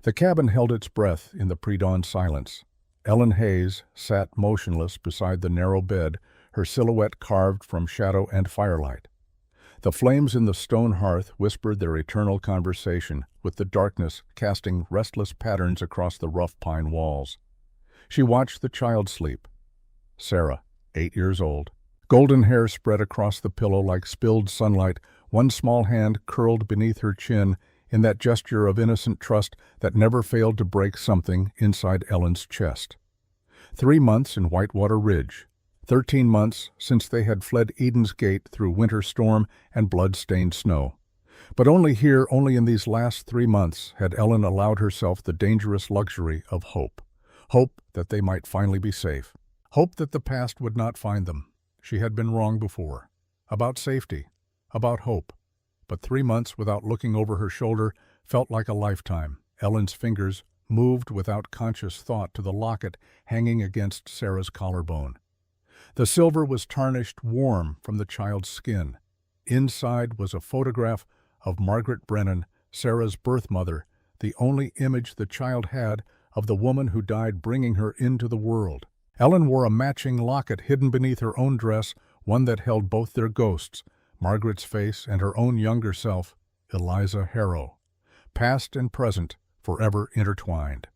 The cabin held its breath in the pre-dawn silence. Ellen Hayes sat motionless beside the narrow bed, her silhouette carved from shadow and firelight. The flames in the stone hearth whispered their eternal conversation, with the darkness casting restless patterns across the rough pine walls. She watched the child sleep. Sarah, 8 years old. Golden hair spread across the pillow like spilled sunlight, one small hand curled beneath her chin in that gesture of innocent trust that never failed to break something inside Ellen's chest. 3 months in Whitewater Ridge. 13 months since they had fled Eden's Gate through winter storm and blood-stained snow. But only in these last 3 months, had Ellen allowed herself the dangerous luxury of hope. Hope that they might finally be safe. Hope that the past would not find them. She had been wrong before. About safety. About hope. But 3 months without looking over her shoulder felt like a lifetime. Ellen's fingers moved without conscious thought to the locket hanging against Sarah's collarbone. The silver was tarnished warm from the child's skin. Inside was a photograph of Margaret Brennan, Sarah's birth mother, the only image the child had of the woman who died bringing her into the world. Ellen wore a matching locket hidden beneath her own dress, one that held both their ghosts, Margaret's face and her own younger self, Eliza Harrow, past and present, forever intertwined.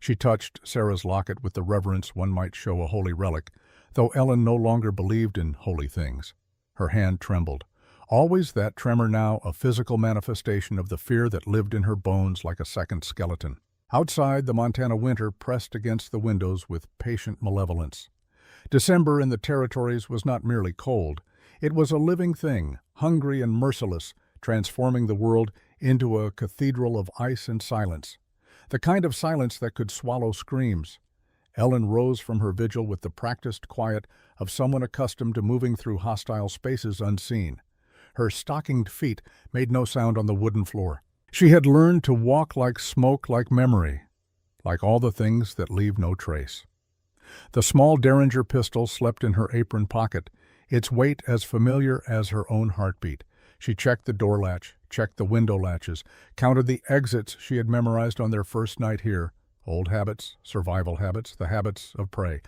She touched Sarah's locket with the reverence one might show a holy relic, though Ellen no longer believed in holy things. Her hand trembled. Always that tremor now, a physical manifestation of the fear that lived in her bones like a second skeleton. Outside, the Montana winter pressed against the windows with patient malevolence. December in the territories was not merely cold. It was a living thing, hungry and merciless, transforming the world into a cathedral of ice and silence. The kind of silence that could swallow screams. Ellen rose from her vigil with the practiced quiet of someone accustomed to moving through hostile spaces unseen. Her stockinged feet made no sound on the wooden floor. She had learned to walk like smoke, like memory, like all the things that leave no trace. The small Derringer pistol slept in her apron pocket, its weight as familiar as her own heartbeat. She checked the door latch, checked the window latches, counted the exits she had memorized on their first night here. Old habits, survival habits, the habits of prey.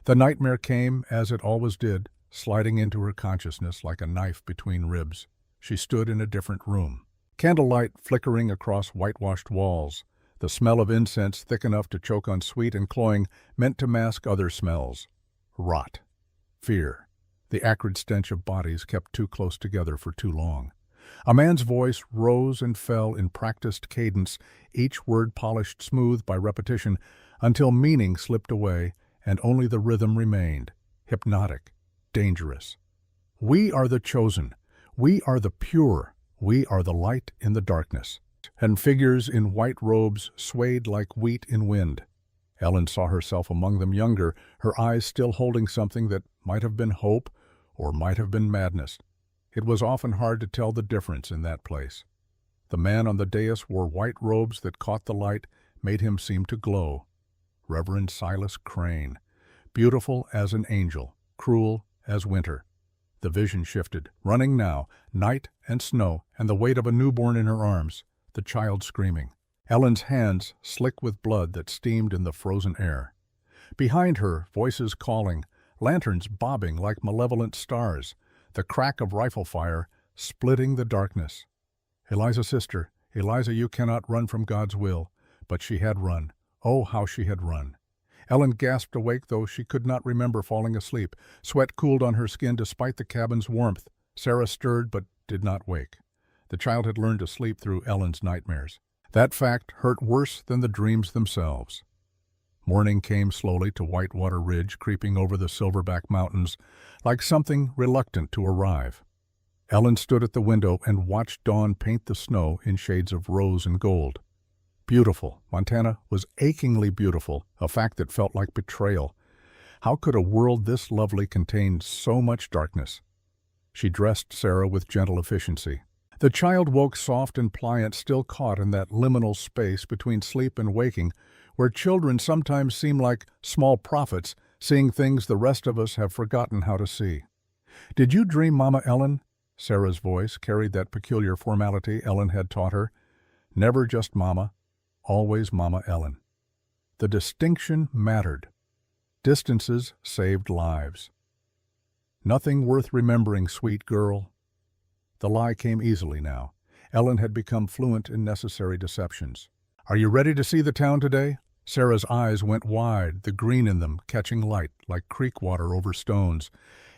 The nightmare came, as it always did, sliding into her consciousness like a knife between ribs. She stood in a different room. Candlelight flickering across whitewashed walls. The smell of incense, thick enough to choke on sweet and cloying, meant to mask other smells. Rot. Fear. The acrid stench of bodies kept too close together for too long. A man's voice rose and fell in practiced cadence, each word polished smooth by repetition, until meaning slipped away and only the rhythm remained, hypnotic, dangerous. We are the chosen. We are the pure. We are the light in the darkness. And figures in white robes swayed like wheat in wind. Ellen saw herself among them younger, her eyes still holding something that might have been hope or might have been madness. It was often hard to tell the difference in that place. The man on the dais wore white robes that caught the light, made him seem to glow. Reverend Silas Crane, beautiful as an angel, cruel as winter. The vision shifted, running now, night and snow, and the weight of a newborn in her arms, the child screaming. Ellen's hands slick with blood that steamed in the frozen air. Behind her, voices calling, lanterns bobbing like malevolent stars, the crack of rifle fire splitting the darkness. Eliza, sister, Eliza, you cannot run from God's will. But she had run. Oh, how she had run. Ellen gasped awake, though she could not remember falling asleep. Sweat cooled on her skin despite the cabin's warmth. Sarah stirred but did not wake. The child had learned to sleep through Ellen's nightmares. That fact hurt worse than the dreams themselves. Morning came slowly to Whitewater Ridge, creeping over the Silverback Mountains like something reluctant to arrive. Ellen stood at the window and watched dawn paint the snow in shades of rose and gold. Beautiful. Montana was achingly beautiful, a fact that felt like betrayal. How could a world this lovely contain so much darkness? She dressed Sarah with gentle efficiency. The child woke soft and pliant, still caught in that liminal space between sleep and waking, where children sometimes seem like small prophets, seeing things the rest of us have forgotten how to see. "Did you dream, Mama Ellen?" Sarah's voice carried that peculiar formality Ellen had taught her. Never just Mama, always Mama Ellen. The distinction mattered. Distances saved lives. Nothing worth remembering, sweet girl. The lie came easily now. Ellen had become fluent in necessary deceptions. Are you ready to see the town today? Sarah's eyes went wide, the green in them catching light like creek water over stones.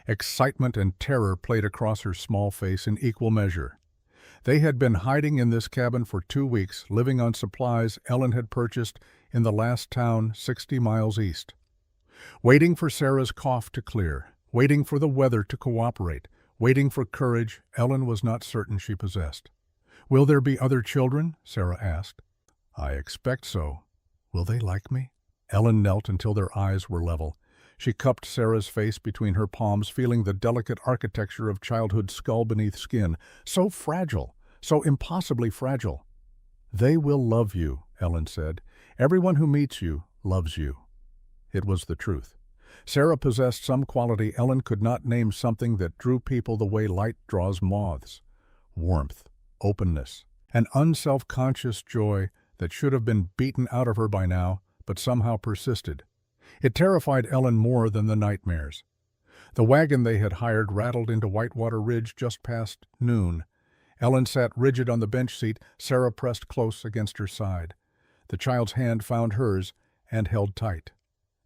Excitement and terror played across her small face in equal measure. They had been hiding in this cabin for 2 weeks, living on supplies Ellen had purchased in the last town 60 miles east. Waiting for Sarah's cough to clear, waiting for the weather to cooperate, waiting for courage Ellen was not certain she possessed. Will there be other children? Sarah asked. I expect so. Will they like me? Ellen knelt until their eyes were level. She cupped Sarah's face between her palms, feeling the delicate architecture of childhood's skull beneath skin. So fragile, so impossibly fragile. They will love you, Ellen said. Everyone who meets you loves you. It was the truth. Sarah possessed some quality Ellen could not name, something that drew people the way light draws moths. Warmth, openness, an unself-conscious joy that should have been beaten out of her by now, but somehow persisted. It terrified Ellen more than the nightmares. The wagon they had hired rattled into Whitewater Ridge just past noon. Ellen sat rigid on the bench seat, Sarah pressed close against her side. The child's hand found hers and held tight.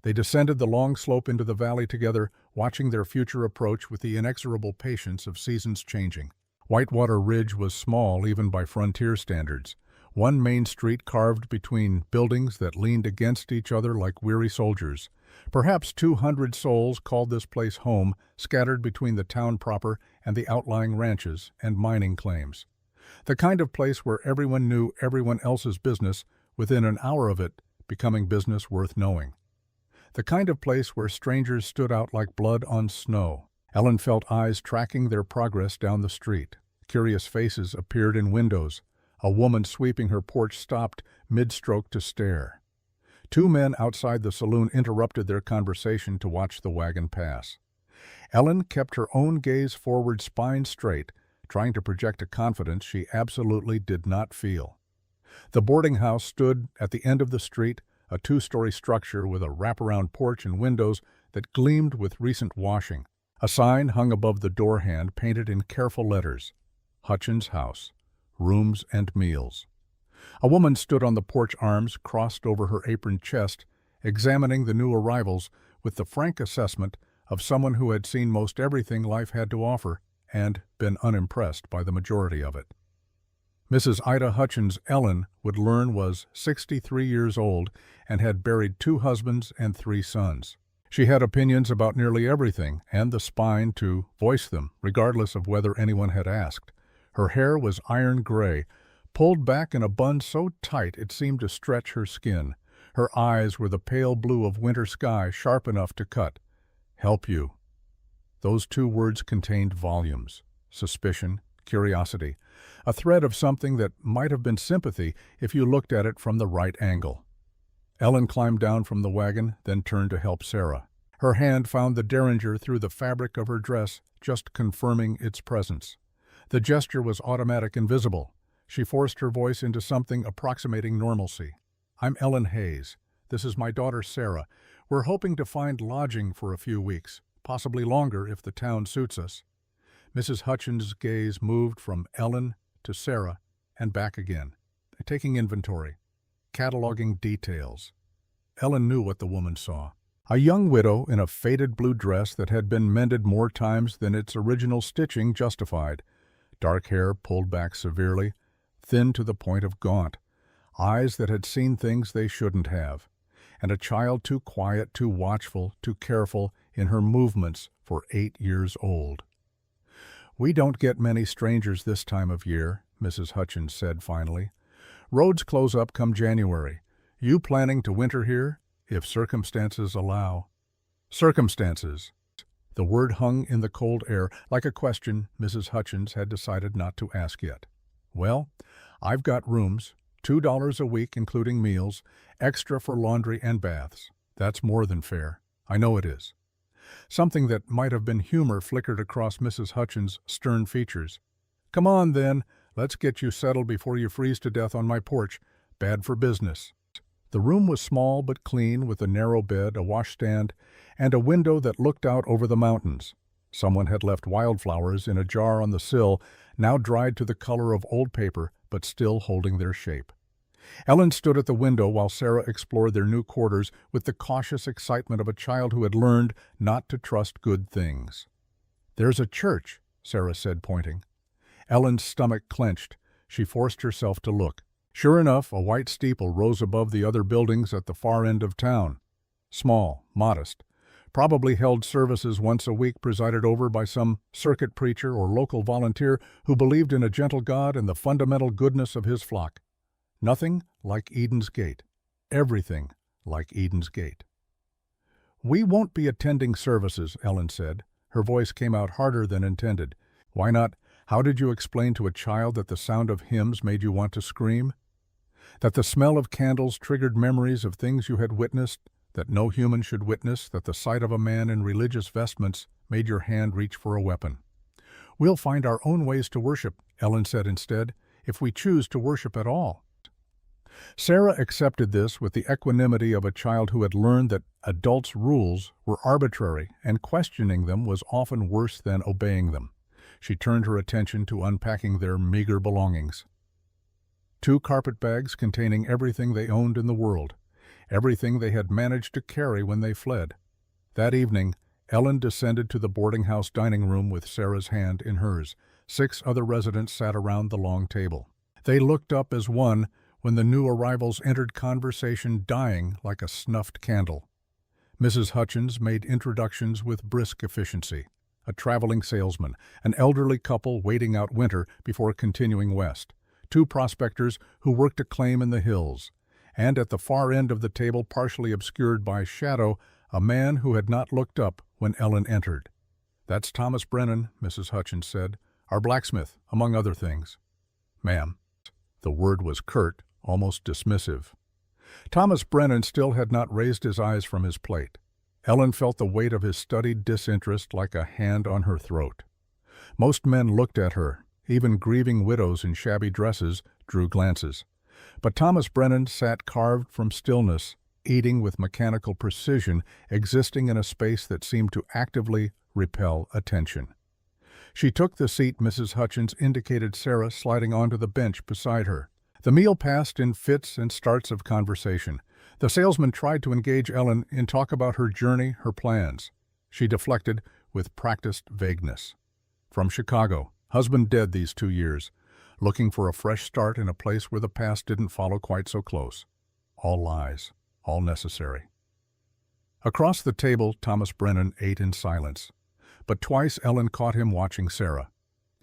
They descended the long slope into the valley together, watching their future approach with the inexorable patience of seasons changing. Whitewater Ridge was small even by frontier standards. One main street carved between buildings that leaned against each other like weary soldiers. Perhaps 200 souls called this place home, scattered between the town proper and the outlying ranches and mining claims. The kind of place where everyone knew everyone else's business, within an hour of it becoming business worth knowing. The kind of place where strangers stood out like blood on snow. Ellen felt eyes tracking their progress down the street. Curious faces appeared in windows. A woman sweeping her porch stopped mid-stroke to stare. 2 men outside the saloon interrupted their conversation to watch the wagon pass. Ellen kept her own gaze forward, spine straight, trying to project a confidence she absolutely did not feel. The boarding house stood at the end of the street, a 2-story structure with a wraparound porch and windows that gleamed with recent washing. A sign hung above the door hand, painted in careful letters, Hutchins House. Rooms and meals. A woman stood on the porch, arms crossed over her aproned chest, examining the new arrivals with the frank assessment of someone who had seen most everything life had to offer and been unimpressed by the majority of it. Mrs. Ida Hutchins, Ellen would learn, was 63 years old and had buried 2 husbands and 3 sons. She had opinions about nearly everything and the spine to voice them, regardless of whether anyone had asked. Her hair was iron gray, pulled back in a bun so tight it seemed to stretch her skin. Her eyes were the pale blue of winter sky, sharp enough to cut. Help you. Those 2 words contained volumes. Suspicion, curiosity, a thread of something that might have been sympathy if you looked at it from the right angle. Ellen climbed down from the wagon, then turned to help Sarah. Her hand found the derringer through the fabric of her dress, just confirming its presence. The gesture was automatic and visible. She forced her voice into something approximating normalcy. I'm Ellen Hayes. This is my daughter Sarah. We're hoping to find lodging for a few weeks, possibly longer if the town suits us. Mrs. Hutchins' gaze moved from Ellen to Sarah and back again, taking inventory, cataloging details. Ellen knew what the woman saw. A young widow in a faded blue dress that had been mended more times than its original stitching justified. Dark hair pulled back severely, thin to the point of gaunt, eyes that had seen things they shouldn't have, and a child too quiet, too watchful, too careful in her movements for 8 years old. We don't get many strangers this time of year, Mrs. Hutchins said finally. Roads close up come January. You planning to winter here? If circumstances allow. Circumstances. The word hung in the cold air like a question Mrs. Hutchins had decided not to ask yet. Well, I've got rooms, $2 a week including meals, extra for laundry and baths. That's more than fair. I know it is. Something that might have been humor flickered across Mrs. Hutchins' stern features. Come on, then. Let's get you settled before you freeze to death on my porch. Bad for business. The room was small but clean, with a narrow bed, a washstand, and a window that looked out over the mountains. Someone had left wildflowers in a jar on the sill, now dried to the color of old paper, but still holding their shape. Ellen stood at the window while Sarah explored their new quarters with the cautious excitement of a child who had learned not to trust good things. "There's a church," Sarah said, pointing. Ellen's stomach clenched. She forced herself to look. Sure enough, a white steeple rose above the other buildings at the far end of town. Small, modest, probably held services once a week presided over by some circuit preacher or local volunteer who believed in a gentle God and the fundamental goodness of his flock. Nothing like Eden's Gate. Everything like Eden's Gate. "We won't be attending services," Ellen said. Her voice came out harder than intended. "Why not? How did you explain to a child that the sound of hymns made you want to scream? That the smell of candles triggered memories of things you had witnessed that no human should witness, that the sight of a man in religious vestments made your hand reach for a weapon?" "We'll find our own ways to worship," Ellen said instead, "if we choose to worship at all." Sarah accepted this with the equanimity of a child who had learned that adults' rules were arbitrary and questioning them was often worse than obeying them. She turned her attention to unpacking their meager belongings. 2 carpetbags containing everything they owned in the world, everything they had managed to carry when they fled. That evening, Ellen descended to the boarding house dining room with Sarah's hand in hers. 6 other residents sat around the long table. They looked up as one when the new arrivals entered conversation, dying like a snuffed candle. Mrs. Hutchins made introductions with brisk efficiency. A traveling salesman, an elderly couple waiting out winter before continuing west, 2 prospectors who worked a claim in the hills, and at the far end of the table, partially obscured by shadow, a man who had not looked up when Ellen entered. "That's Thomas Brennan," Mrs. Hutchins said, "our blacksmith, among other things." "Ma'am." The word was curt, almost dismissive. Thomas Brennan still had not raised his eyes from his plate. Ellen felt the weight of his studied disinterest like a hand on her throat. Most men looked at her. Even grieving widows in shabby dresses drew glances. But Thomas Brennan sat carved from stillness, eating with mechanical precision, existing in a space that seemed to actively repel attention. She took the seat Mrs. Hutchins indicated, Sarah sliding onto the bench beside her. The meal passed in fits and starts of conversation. The salesman tried to engage Ellen in talk about her journey, her plans. She deflected with practiced vagueness. From Chicago, husband dead these 2 years, looking for a fresh start in a place where the past didn't follow quite so close. All lies, all necessary. Across the table, Thomas Brennan ate in silence. But twice Ellen caught him watching Sarah.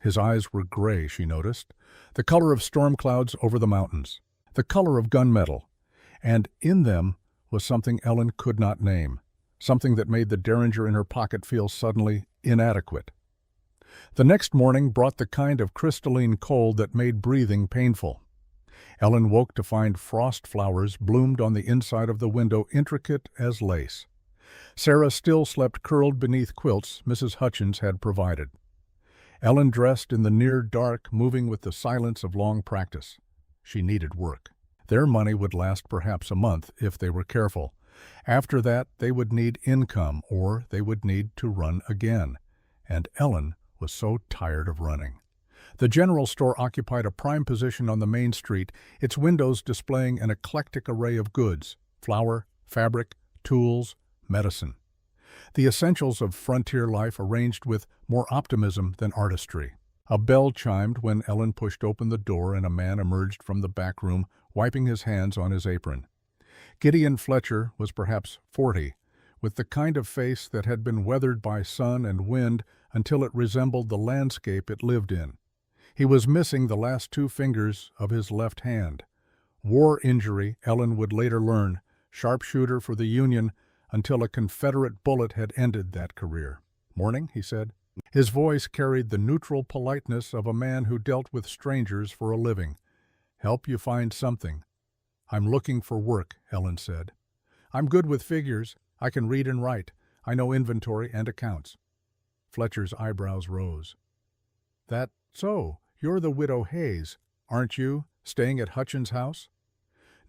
His eyes were gray, she noticed, the color of storm clouds over the mountains, the color of gunmetal, and in them was something Ellen could not name, something that made the derringer in her pocket feel suddenly inadequate. The next morning brought the kind of crystalline cold that made breathing painful. Ellen woke to find frost flowers bloomed on the inside of the window, intricate as lace. Sarah still slept curled beneath quilts Mrs. Hutchins had provided. Ellen dressed in the near dark, moving with the silence of long practice. She needed work. Their money would last perhaps a month if they were careful. After that, they would need income, or they would need to run again. And Ellen was so tired of running. The general store occupied a prime position on the main street, its windows displaying an eclectic array of goods: flour, fabric, tools, medicine. The essentials of frontier life arranged with more optimism than artistry. A bell chimed when Ellen pushed open the door and a man emerged from the back room, wiping his hands on his apron. Gideon Fletcher was perhaps 40, with the kind of face that had been weathered by sun and wind until it resembled the landscape it lived in. He was missing the last 2 fingers of his left hand. War injury, Ellen would later learn, sharpshooter for the Union, until a Confederate bullet had ended that career. "Morning," he said. His voice carried the neutral politeness of a man who dealt with strangers for a living. "Help you find something." "I'm looking for work," Ellen said. "I'm good with figures. I can read and write. I know inventory and accounts." Fletcher's eyebrows rose. "That so? You're the widow Hayes, aren't you, staying at Hutchins' house?"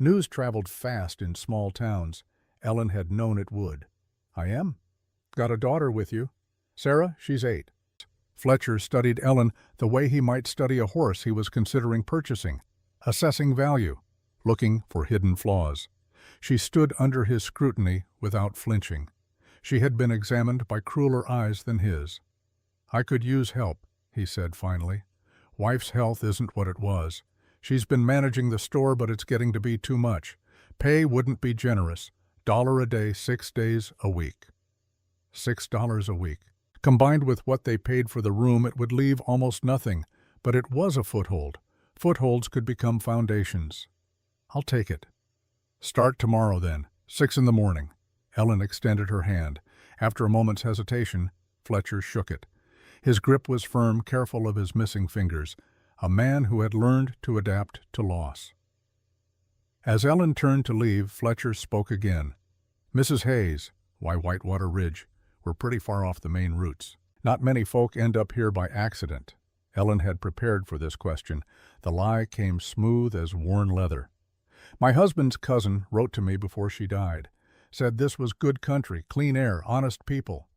News traveled fast in small towns. Ellen had known it would. "I am. Got a daughter with you. Sarah, she's 8. Fletcher studied Ellen the way he might study a horse he was considering purchasing, assessing value, looking for hidden flaws. She stood under his scrutiny without flinching. She had been examined by crueler eyes than his. "I could use help," he said finally. "Wife's health isn't what it was. She's been managing the store, but it's getting to be too much. Pay wouldn't be generous. $1 a day, 6 days a week." $6 a week. Combined with what they paid for the room, it would leave almost nothing, but it was a foothold. Footholds could become foundations. "I'll take it." "Start tomorrow, then, 6 in the morning." Ellen extended her hand. After a moment's hesitation, Fletcher shook it. His grip was firm, careful of his missing fingers, a man who had learned to adapt to loss. As Ellen turned to leave, Fletcher spoke again. "Mrs. Hayes, why Whitewater Ridge? We're pretty far off the main routes. Not many folk end up here by accident." Ellen had prepared for this question. The lie came smooth as worn leather. "My husband's cousin wrote to me before she died. Said this was good country, clean air, honest people."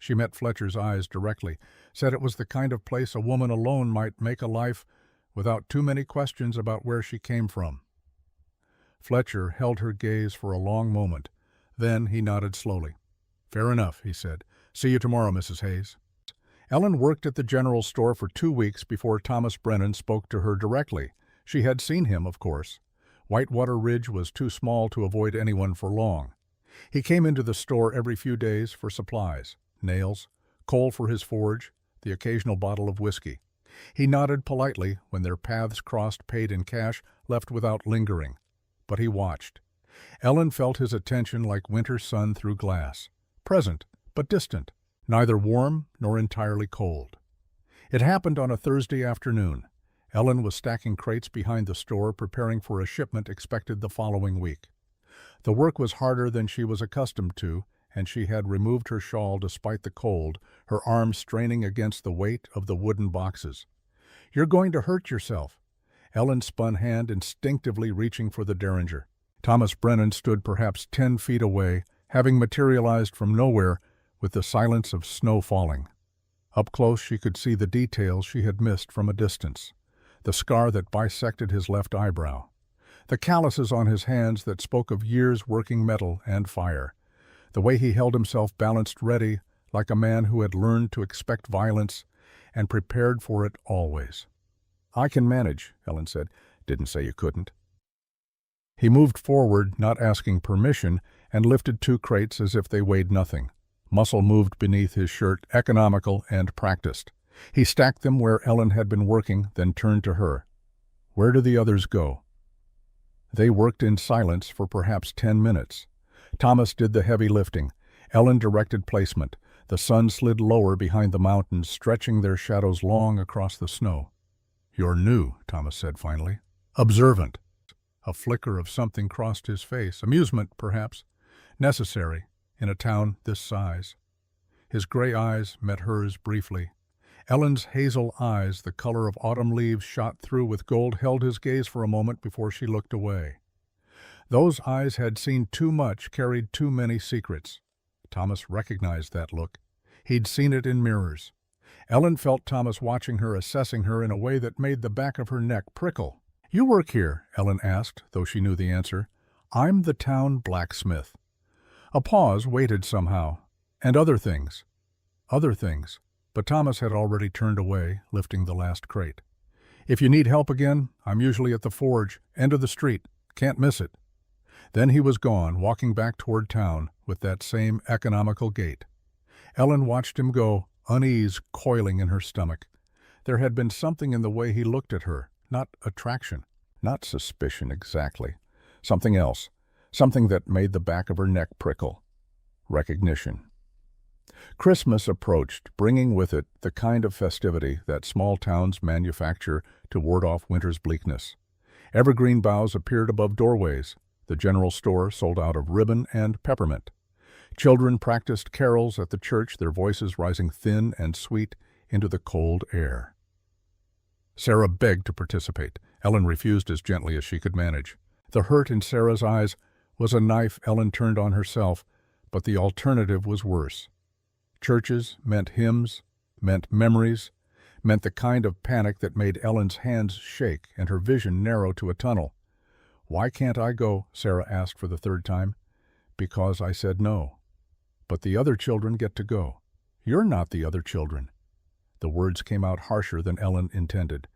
She met Fletcher's eyes directly, said it was the kind of place a woman alone might make a life without too many questions about where she came from. Fletcher held her gaze for a long moment. Then he nodded slowly. "Fair enough," he said. "See you tomorrow, Mrs. Hayes." Ellen worked at the general store for 2 weeks before Thomas Brennan spoke to her directly. She had seen him, of course. Whitewater Ridge was too small to avoid anyone for long. He came into the store every few days for supplies, nails, coal for his forge, the occasional bottle of whiskey. He nodded politely when their paths crossed, paid in cash, left without lingering. But he watched. Ellen felt his attention like winter sun through glass. Present, but distant, neither warm nor entirely cold. It happened on a Thursday afternoon. Ellen was stacking crates behind the store, preparing for a shipment expected the following week. The work was harder than she was accustomed to, and she had removed her shawl despite the cold, her arms straining against the weight of the wooden boxes. "You're going to hurt yourself." Ellen spun hand, instinctively reaching for the derringer. Thomas Brennan stood perhaps 10 feet away, having materialized from nowhere with the silence of snow falling. Up close she could see the details she had missed from a distance. The scar that bisected his left eyebrow. The calluses on his hands that spoke of years working metal and fire. The way he held himself balanced ready, like a man who had learned to expect violence and prepared for it always. "I can manage," Ellen said. "Didn't say you couldn't." He moved forward, not asking permission, and lifted 2 crates as if they weighed nothing. Muscle moved beneath his shirt, economical and practiced. He stacked them where Ellen had been working, then turned to her. "Where do the others go?" They worked in silence for perhaps 10 minutes. Thomas did the heavy lifting. Ellen directed placement. The sun slid lower behind the mountains, stretching their shadows long across the snow. "You're new," Thomas said finally. "Observant." A flicker of something crossed his face. Amusement, perhaps. Necessary, in a town this size. His gray eyes met hers briefly. Ellen's hazel eyes, the color of autumn leaves shot through with gold, held his gaze for a moment before she looked away. Those eyes had seen too much, carried too many secrets. Thomas recognized that look. He'd seen it in mirrors. Ellen felt Thomas watching her, assessing her in a way that made the back of her neck prickle. "You work here?" Ellen asked, though she knew the answer. "I'm the town blacksmith." A pause waited somehow. "And other things." Other things. But Thomas had already turned away, lifting the last crate. "If you need help again, I'm usually at the forge, end of the street. Can't miss it." Then he was gone, walking back toward town with that same economical gait. Ellen watched him go, unease coiling in her stomach. There had been something in the way he looked at her, not attraction, not suspicion exactly. Something else, something that made the back of her neck prickle. Recognition. Christmas approached, bringing with it the kind of festivity that small towns manufacture to ward off winter's bleakness. Evergreen boughs appeared above doorways. The general store sold out of ribbon and peppermint. Children practiced carols at the church, their voices rising thin and sweet into the cold air. Sarah begged to participate. Ellen refused as gently as she could manage. The hurt in Sarah's eyes was a knife Ellen turned on herself, but the alternative was worse. Churches meant hymns, meant memories, meant the kind of panic that made Ellen's hands shake and her vision narrow to a tunnel. "Why can't I go?" Sarah asked for the third time. "Because I said no." "But the other children get to go." "You're not the other children." The words came out harsher than Ellen intended.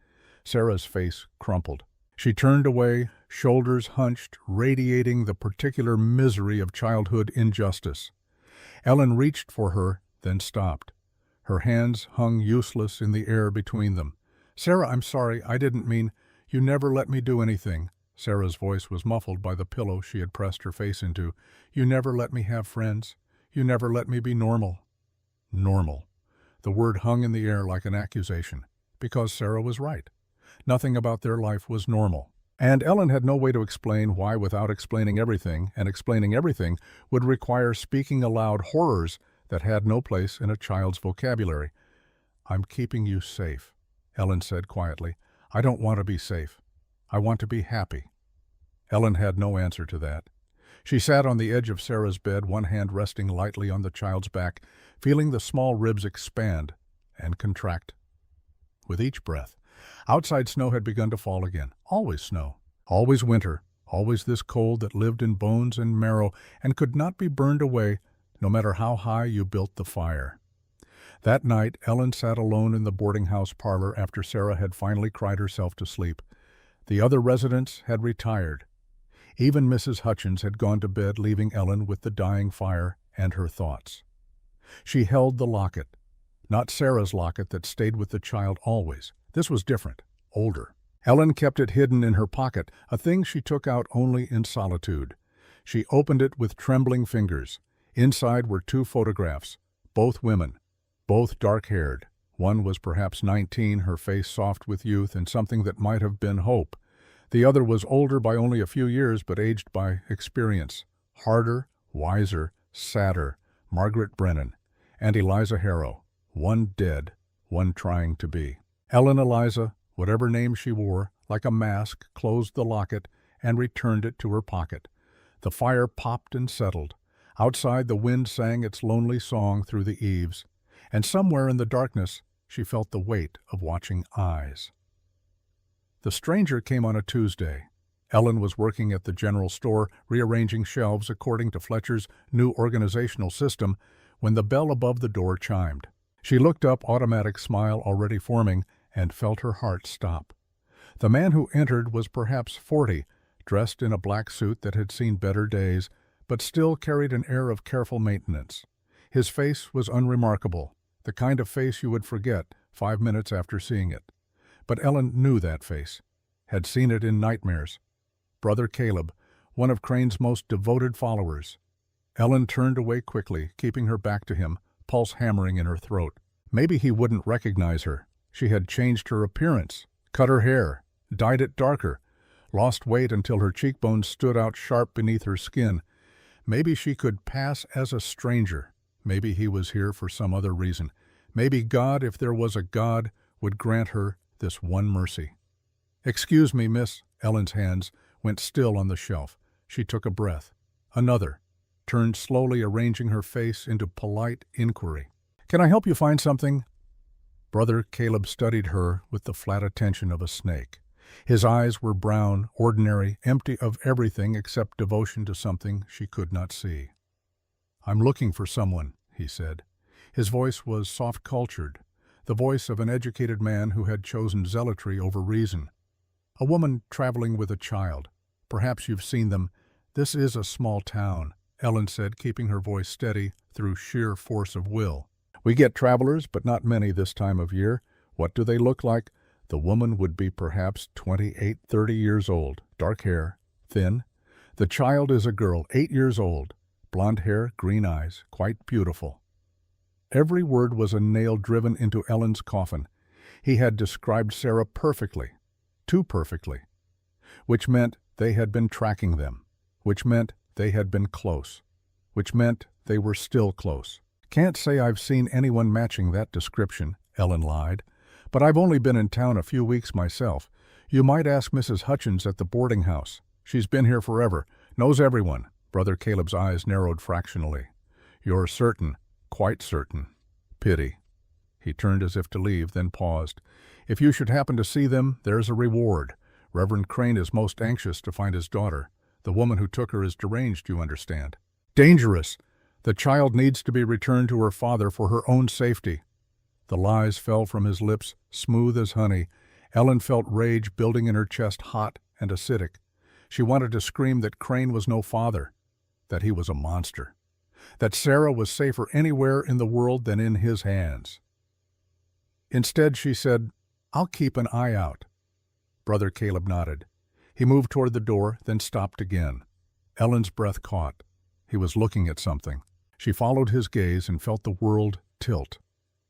Sarah's face crumpled. She turned away, shoulders hunched, radiating the particular misery of childhood injustice. Ellen reached for her, then stopped. Her hands hung useless in the air between them. "Sarah, I'm sorry, I didn't mean. You never let me do anything." Sarah's voice was muffled by the pillow she had pressed her face into. "You never let me have friends. You never let me be normal." Normal. The word hung in the air like an accusation, because Sarah was right. Nothing about their life was normal. And Ellen had no way to explain why, without explaining everything, and explaining everything would require speaking aloud horrors that had no place in a child's vocabulary. "I'm keeping you safe," Ellen said quietly. "I don't want to be safe. I want to be happy." Ellen had no answer to that. She sat on the edge of Sarah's bed, one hand resting lightly on the child's back, feeling the small ribs expand and contract with each breath. Outside snow had begun to fall again. Always snow. Always winter. Always this cold that lived in bones and marrow and could not be burned away, no matter how high you built the fire. That night, Ellen sat alone in the boarding house parlor after Sarah had finally cried herself to sleep. The other residents had retired. Even Mrs. Hutchins had gone to bed, leaving Ellen with the dying fire and her thoughts. She held the locket. Not Sarah's locket that stayed with the child always. This was different, older. Ellen kept it hidden in her pocket, a thing she took out only in solitude. She opened it with trembling fingers. Inside were 2 photographs, both women, both dark-haired. One was perhaps 19, her face soft with youth and something that might have been hope. The other was older by only a few years, but aged by experience. Harder, wiser, sadder. Margaret Brennan and Eliza Harrow, one dead, one trying to be. Ellen Eliza, whatever name she wore, like a mask, closed the locket and returned it to her pocket. The fire popped and settled. Outside, the wind sang its lonely song through the eaves, and somewhere in the darkness she felt the weight of watching eyes. The stranger came on a Tuesday. Ellen was working at the general store, rearranging shelves according to Fletcher's new organizational system, when the bell above the door chimed. She looked up, automatic smile already forming, and felt her heart stop. The man who entered was perhaps 40, dressed in a black suit that had seen better days, but still carried an air of careful maintenance. His face was unremarkable, the kind of face you would forget 5 minutes after seeing it. But Ellen knew that face, had seen it in nightmares. Brother Caleb, one of Crane's most devoted followers. Ellen turned away quickly, keeping her back to him, pulse hammering in her throat. Maybe he wouldn't recognize her. She had changed her appearance, cut her hair, dyed it darker, lost weight until her cheekbones stood out sharp beneath her skin. Maybe she could pass as a stranger. Maybe he was here for some other reason. Maybe God, if there was a God, would grant her this one mercy. "Excuse me, miss." Ellen's hands went still on the shelf. She took a breath. Another. Turned slowly, arranging her face into polite inquiry. "Can I help you find something?" Brother Caleb studied her with the flat attention of a snake. His eyes were brown, ordinary, empty of everything except devotion to something she could not see. "I'm looking for someone," he said. His voice was soft-cultured, the voice of an educated man who had chosen zealotry over reason. "A woman traveling with a child. Perhaps you've seen them. This is a small town," Ellen said, keeping her voice steady through sheer force of will. "We get travelers, but not many this time of year. What do they look like?" The woman would be perhaps 28, 30 years old, dark hair, thin. The child is a girl, 8 years old, blonde hair, green eyes, quite beautiful. Every word was a nail driven into Ellen's coffin. He had described Sarah perfectly, too perfectly, which meant they had been tracking them, which meant they had been close, which meant they were still close. "Can't say I've seen anyone matching that description," Ellen lied. "But I've only been in town a few weeks myself. You might ask Mrs. Hutchins at the boarding house." She's been here forever, knows everyone. Brother Caleb's eyes narrowed fractionally. You're certain, quite certain. Pity. He turned as if to leave, then paused. If you should happen to see them, there's a reward. Reverend Crane is most anxious to find his daughter. The woman who took her is deranged, you understand. Dangerous! The child needs to be returned to her father for her own safety. The lies fell from his lips, smooth as honey. Ellen felt rage building in her chest, hot and acidic. She wanted to scream that Crane was no father, that he was a monster, that Sarah was safer anywhere in the world than in his hands. Instead, she said, I'll keep an eye out. Brother Caleb nodded. He moved toward the door, then stopped again. Ellen's breath caught. He was looking at something. She followed his gaze and felt the world tilt.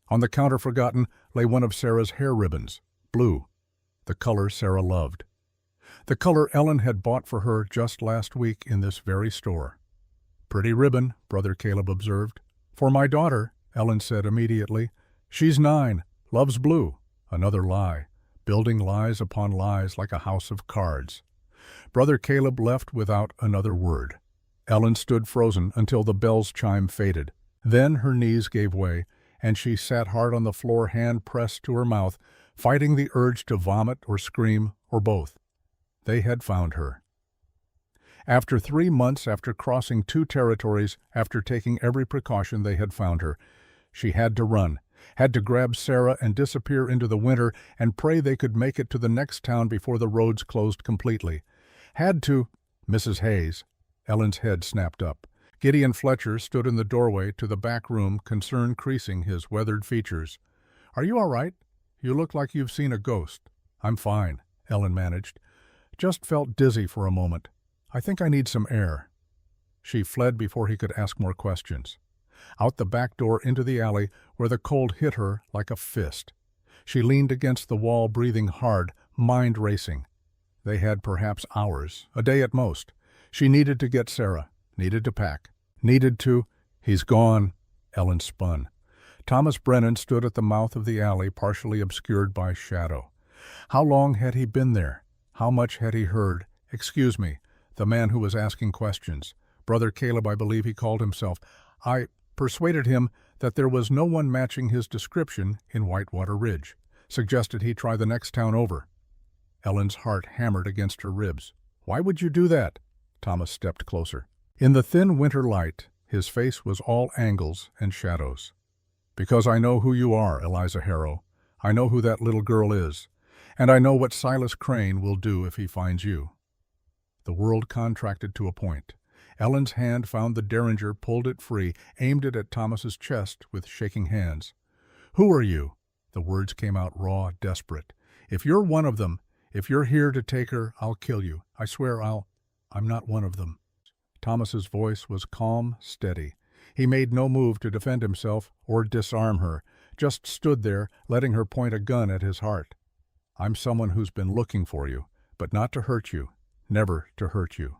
On the counter, forgotten, lay one of Sarah's hair ribbons, blue, the color Sarah loved. The color Ellen had bought for her just last week in this very store. Pretty ribbon, Brother Caleb observed. For my daughter, Ellen said immediately. She's 9, loves blue. Another lie, building lies upon lies like a house of cards. Brother Caleb left without another word. Ellen stood frozen until the bell's chime faded. Then her knees gave way, and she sat hard on the floor, hand pressed to her mouth, fighting the urge to vomit or scream or both. They had found her. After 3 months, after crossing 2 territories, after taking every precaution, they had found her. She had to run, had to grab Sarah and disappear into the winter and pray they could make it to the next town before the roads closed completely. Had to— Mrs. Hayes. Ellen's head snapped up. Gideon Fletcher stood in the doorway to the back room, concern creasing his weathered features. Are you all right? You look like you've seen a ghost. I'm fine, Ellen managed. Just felt dizzy for a moment. I think I need some air. She fled before he could ask more questions. Out the back door into the alley where the cold hit her like a fist. She leaned against the wall, breathing hard, mind racing. They had perhaps hours, a day at most. She needed to get Sarah, needed to pack, needed to— He's gone. Ellen spun. Thomas Brennan stood at the mouth of the alley, partially obscured by shadow. How long had he been there? How much had he heard? Excuse me, the man who was asking questions. Brother Caleb, I believe he called himself. I persuaded him that there was no one matching his description in Whitewater Ridge. Suggested he try the next town over. Ellen's heart hammered against her ribs. Why would you do that? Thomas stepped closer. In the thin winter light, his face was all angles and shadows. Because I know who you are, Eliza Harrow. I know who that little girl is. And I know what Silas Crane will do if he finds you. The world contracted to a point. Ellen's hand found the derringer, pulled it free, aimed it at Thomas's chest with shaking hands. Who are you? The words came out raw, desperate. If you're one of them, if you're here to take her, I'll kill you. I swear I'm not one of them. Thomas's voice was calm, steady. He made no move to defend himself or disarm her, just stood there, letting her point a gun at his heart. I'm someone who's been looking for you, but not to hurt you, never to hurt you.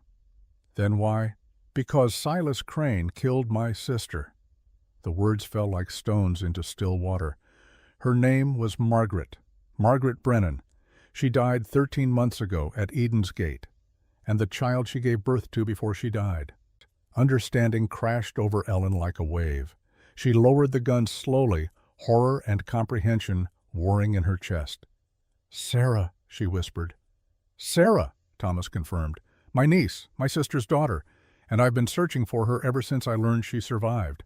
Then why? Because Silas Crane killed my sister. The words fell like stones into still water. Her name was Margaret Brennan. She died 13 months ago at Eden's Gate, and the child she gave birth to before she died. Understanding crashed over Ellen like a wave. She lowered the gun slowly, horror and comprehension warring in her chest. Sarah, she whispered. Sarah, Thomas confirmed. My niece, my sister's daughter, and I've been searching for her ever since I learned she survived.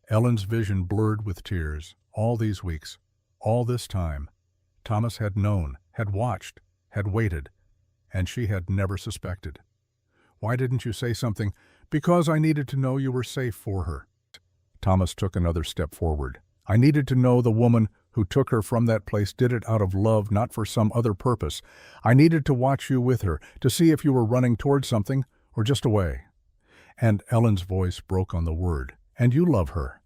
Ellen's vision blurred with tears. All these weeks, all this time, Thomas had known, had watched, had waited, and she had never suspected. Why didn't you say something? Because I needed to know you were safe for her. Thomas took another step forward. I needed to know the woman who took her from that place did it out of love, not for some other purpose. I needed to watch you with her, to see if you were running towards something or just away. And Ellen's voice broke on the word. And you love her.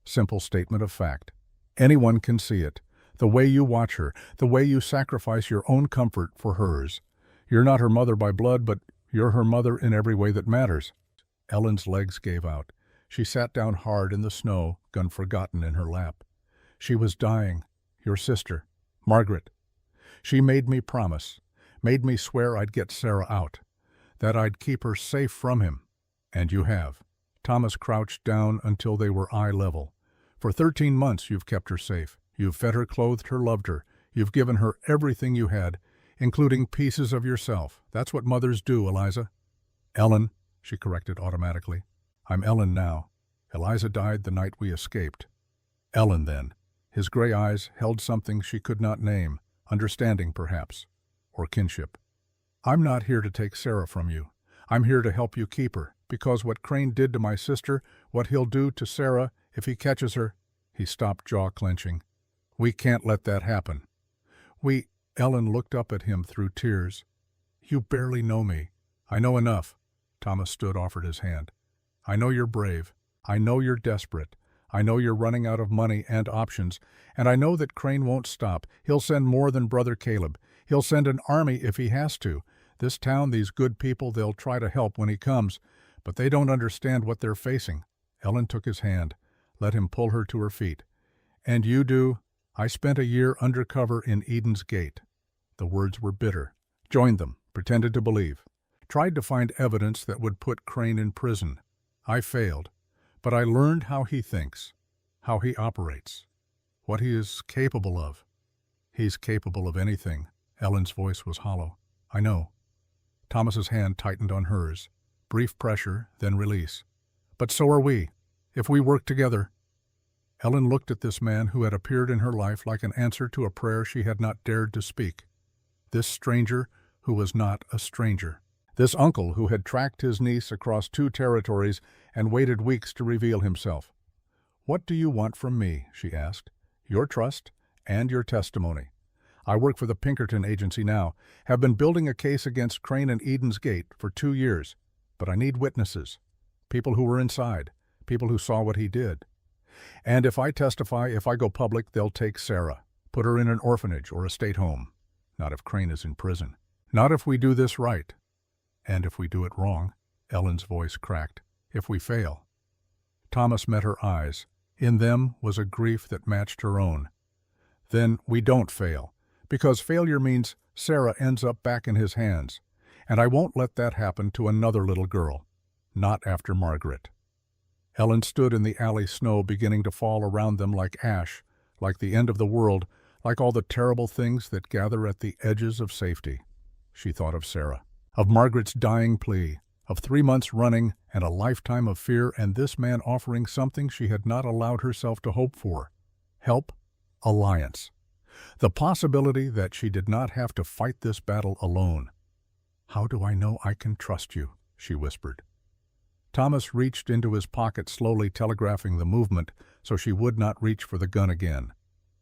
Simple statement of fact. Anyone can see it. The way you watch her, the way you sacrifice your own comfort for hers. You're not her mother by blood, but you're her mother in every way that matters. Ellen's legs gave out. She sat down hard in the snow, gun forgotten in her lap. She was dying. Your sister, Margaret. She made me promise, made me swear I'd get Sarah out. that I'd keep her safe from him. And you have. Thomas crouched down until they were eye level. For 13 months you've kept her safe. You've fed her, clothed her, loved her. You've given her everything you had, including pieces of yourself. That's what mothers do, Eliza. Ellen, she corrected automatically. I'm Ellen now. Eliza died the night we escaped. Ellen, then. His gray eyes held something she could not name, understanding perhaps, or kinship. I'm not here to take Sarah from you. I'm here to help you keep her, because what Crane did to my sister, what he'll do to Sarah if he catches her. He stopped, jaw clenching. We can't let that happen. Ellen looked up at him through tears. You barely know me. I know enough. Thomas stood, offered his hand. I know you're brave. I know you're desperate. I know you're running out of money and options, and I know that Crane won't stop. He'll send more than Brother Caleb. He'll send an army if he has to. This town, these good people, they'll try to help when he comes, but they don't understand what they're facing. Ellen took his hand, let him pull her to her feet. And you do? I spent a year undercover in Eden's Gate. The words were bitter. Joined them, pretended to believe. Tried to find evidence that would put Crane in prison. I failed, but I learned how he thinks, how he operates, what he is capable of. He's capable of anything. Ellen's voice was hollow. I know. Thomas's hand tightened on hers. Brief pressure, then release. But so are we, if we work together. Ellen looked at this man who had appeared in her life like an answer to a prayer she had not dared to speak. This stranger who was not a stranger. This uncle who had tracked his niece across 2 territories and waited weeks to reveal himself. What do you want from me? She asked. Your trust and your testimony. I work for the Pinkerton Agency now, have been building a case against Crane and Eden's Gate for 2 years, but I need witnesses, people who were inside, people who saw what he did. And if I testify, if I go public, they'll take Sarah, put her in an orphanage or a state home. Not if Crane is in prison. Not if we do this right. And if we do it wrong, Ellen's voice cracked, if we fail. Thomas met her eyes. In them was a grief that matched her own. Then we don't fail, because failure means Sarah ends up back in his hands, and I won't let that happen to another little girl, not after Margaret. Ellen stood in the alley, snow beginning to fall around them like ash, like the end of the world, like all the terrible things that gather at the edges of safety. She thought of Sarah, of Margaret's dying plea, of 3 months running and a lifetime of fear, and this man offering something she had not allowed herself to hope for. Help, alliance. The possibility that she did not have to fight this battle alone. How do I know I can trust you? She whispered. Thomas reached into his pocket, slowly telegraphing the movement so she would not reach for the gun again.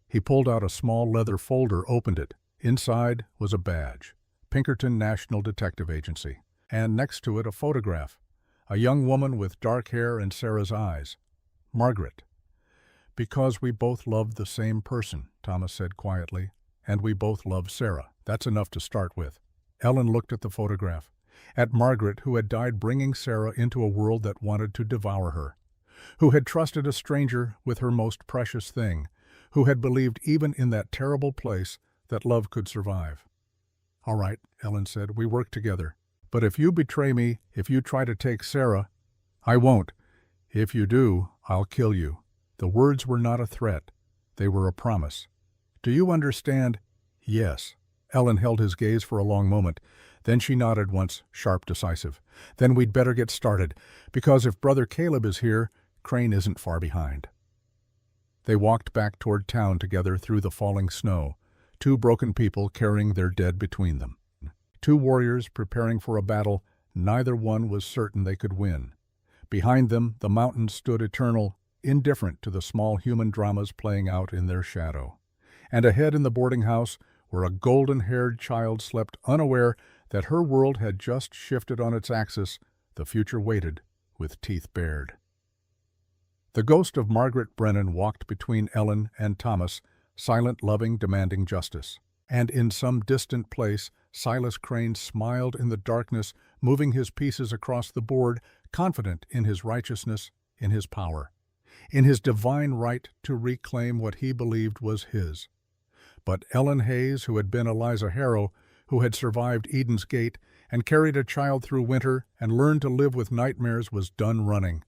He pulled out a small leather folder, opened it. Inside was a badge, Pinkerton National Detective Agency, and next to it a photograph, a young woman with dark hair and Sarah's eyes. Margaret. Because we both loved the same person, Thomas said quietly, and we both loved Sarah. That's enough to start with. Ellen looked at the photograph, at Margaret, who had died bringing Sarah into a world that wanted to devour her, who had trusted a stranger with her most precious thing, who had believed even in that terrible place that love could survive. All right, Ellen said, we work together. But if you betray me, if you try to take Sarah, I won't. If you do, I'll kill you. The words were not a threat. They were a promise. Do you understand? Yes. Ellen held his gaze for a long moment. Then she nodded once, sharp, decisive. Then we'd better get started, because if Brother Caleb is here, Crane isn't far behind. They walked back toward town together through the falling snow, 2 broken people carrying their dead between them. 2 warriors preparing for a battle neither one was certain they could win. Behind them, the mountains stood eternal, indifferent to the small human dramas playing out in their shadow. And ahead in the boarding house, where a golden-haired child slept unaware that her world had just shifted on its axis, the future waited, with teeth bared. The ghost of Margaret Brennan walked between Ellen and Thomas, silent, loving, demanding justice. And in some distant place, Silas Crane smiled in the darkness, moving his pieces across the board, confident in his righteousness, in his power, in his divine right to reclaim what he believed was his. But Ellen Hayes, who had been Eliza Harrow, who had survived Eden's Gate and carried a child through winter and learned to live with nightmares was done running.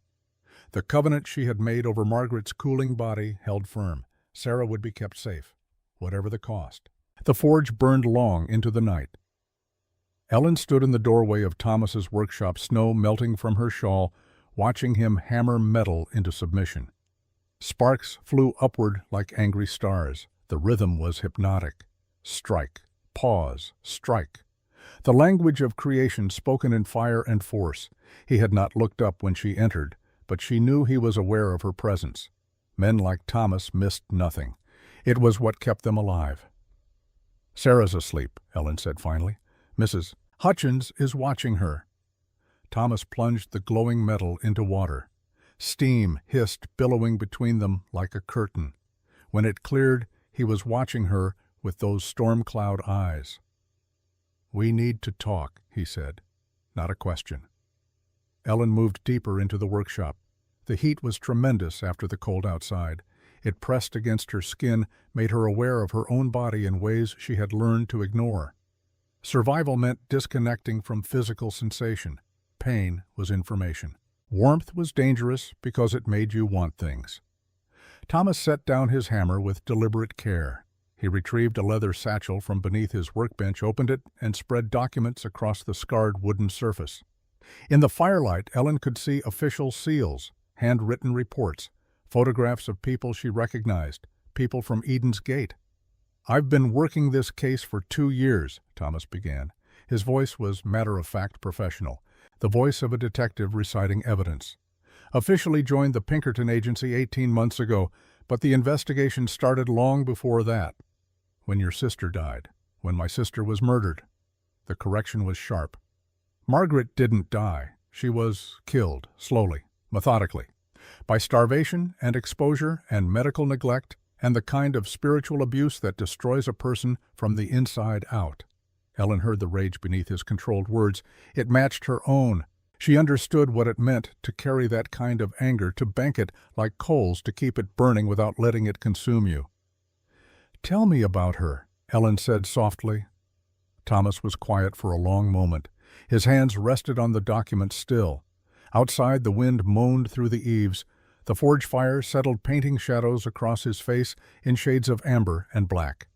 The covenant she had made over Margaret's cooling body held firm. Sarah would be kept safe, whatever the cost. The forge burned long into the night. Ellen stood in the doorway of Thomas's workshop, snow melting from her shawl, watching him hammer metal into submission. Sparks flew upward like angry stars. The rhythm was hypnotic. Strike, pause, strike. The language of creation spoken in fire and force. He had not looked up when she entered, but she knew he was aware of her presence. Men like Thomas missed nothing. It was what kept them alive. "Sarah's asleep," Ellen said finally. "Mrs. Hutchins is watching her." Thomas plunged the glowing metal into water. Steam hissed, billowing between them like a curtain. When it cleared, he was watching her with those storm cloud eyes. "We need to talk," he said. Not a question. Ellen moved deeper into the workshop. The heat was tremendous after the cold outside. It pressed against her skin, made her aware of her own body in ways she had learned to ignore. Survival meant disconnecting from physical sensation. Pain was information. Warmth was dangerous because it made you want things. Thomas set down his hammer with deliberate care. He retrieved a leather satchel from beneath his workbench, opened it, and spread documents across the scarred wooden surface. In the firelight, Ellen could see official seals, handwritten reports, photographs of people she recognized, people from Eden's Gate. "I've been working this case for 2 years, Thomas began. His voice was matter-of-fact professional, the voice of a detective reciting evidence. "Officially joined the Pinkerton Agency 18 months ago, but the investigation started long before that. When your sister died, when my sister was murdered." The correction was sharp. "Margaret didn't die. She was killed, slowly, methodically, by starvation and exposure and medical neglect and the kind of spiritual abuse that destroys a person from the inside out." Ellen heard the rage beneath his controlled words. It matched her own. She understood what it meant to carry that kind of anger, to bank it like coals, to keep it burning without letting it consume you. "Tell me about her," Ellen said softly. Thomas was quiet for a long moment. His hands rested on the document still. Outside, the wind moaned through the eaves. The forge fire settled painting shadows across his face in shades of amber and black.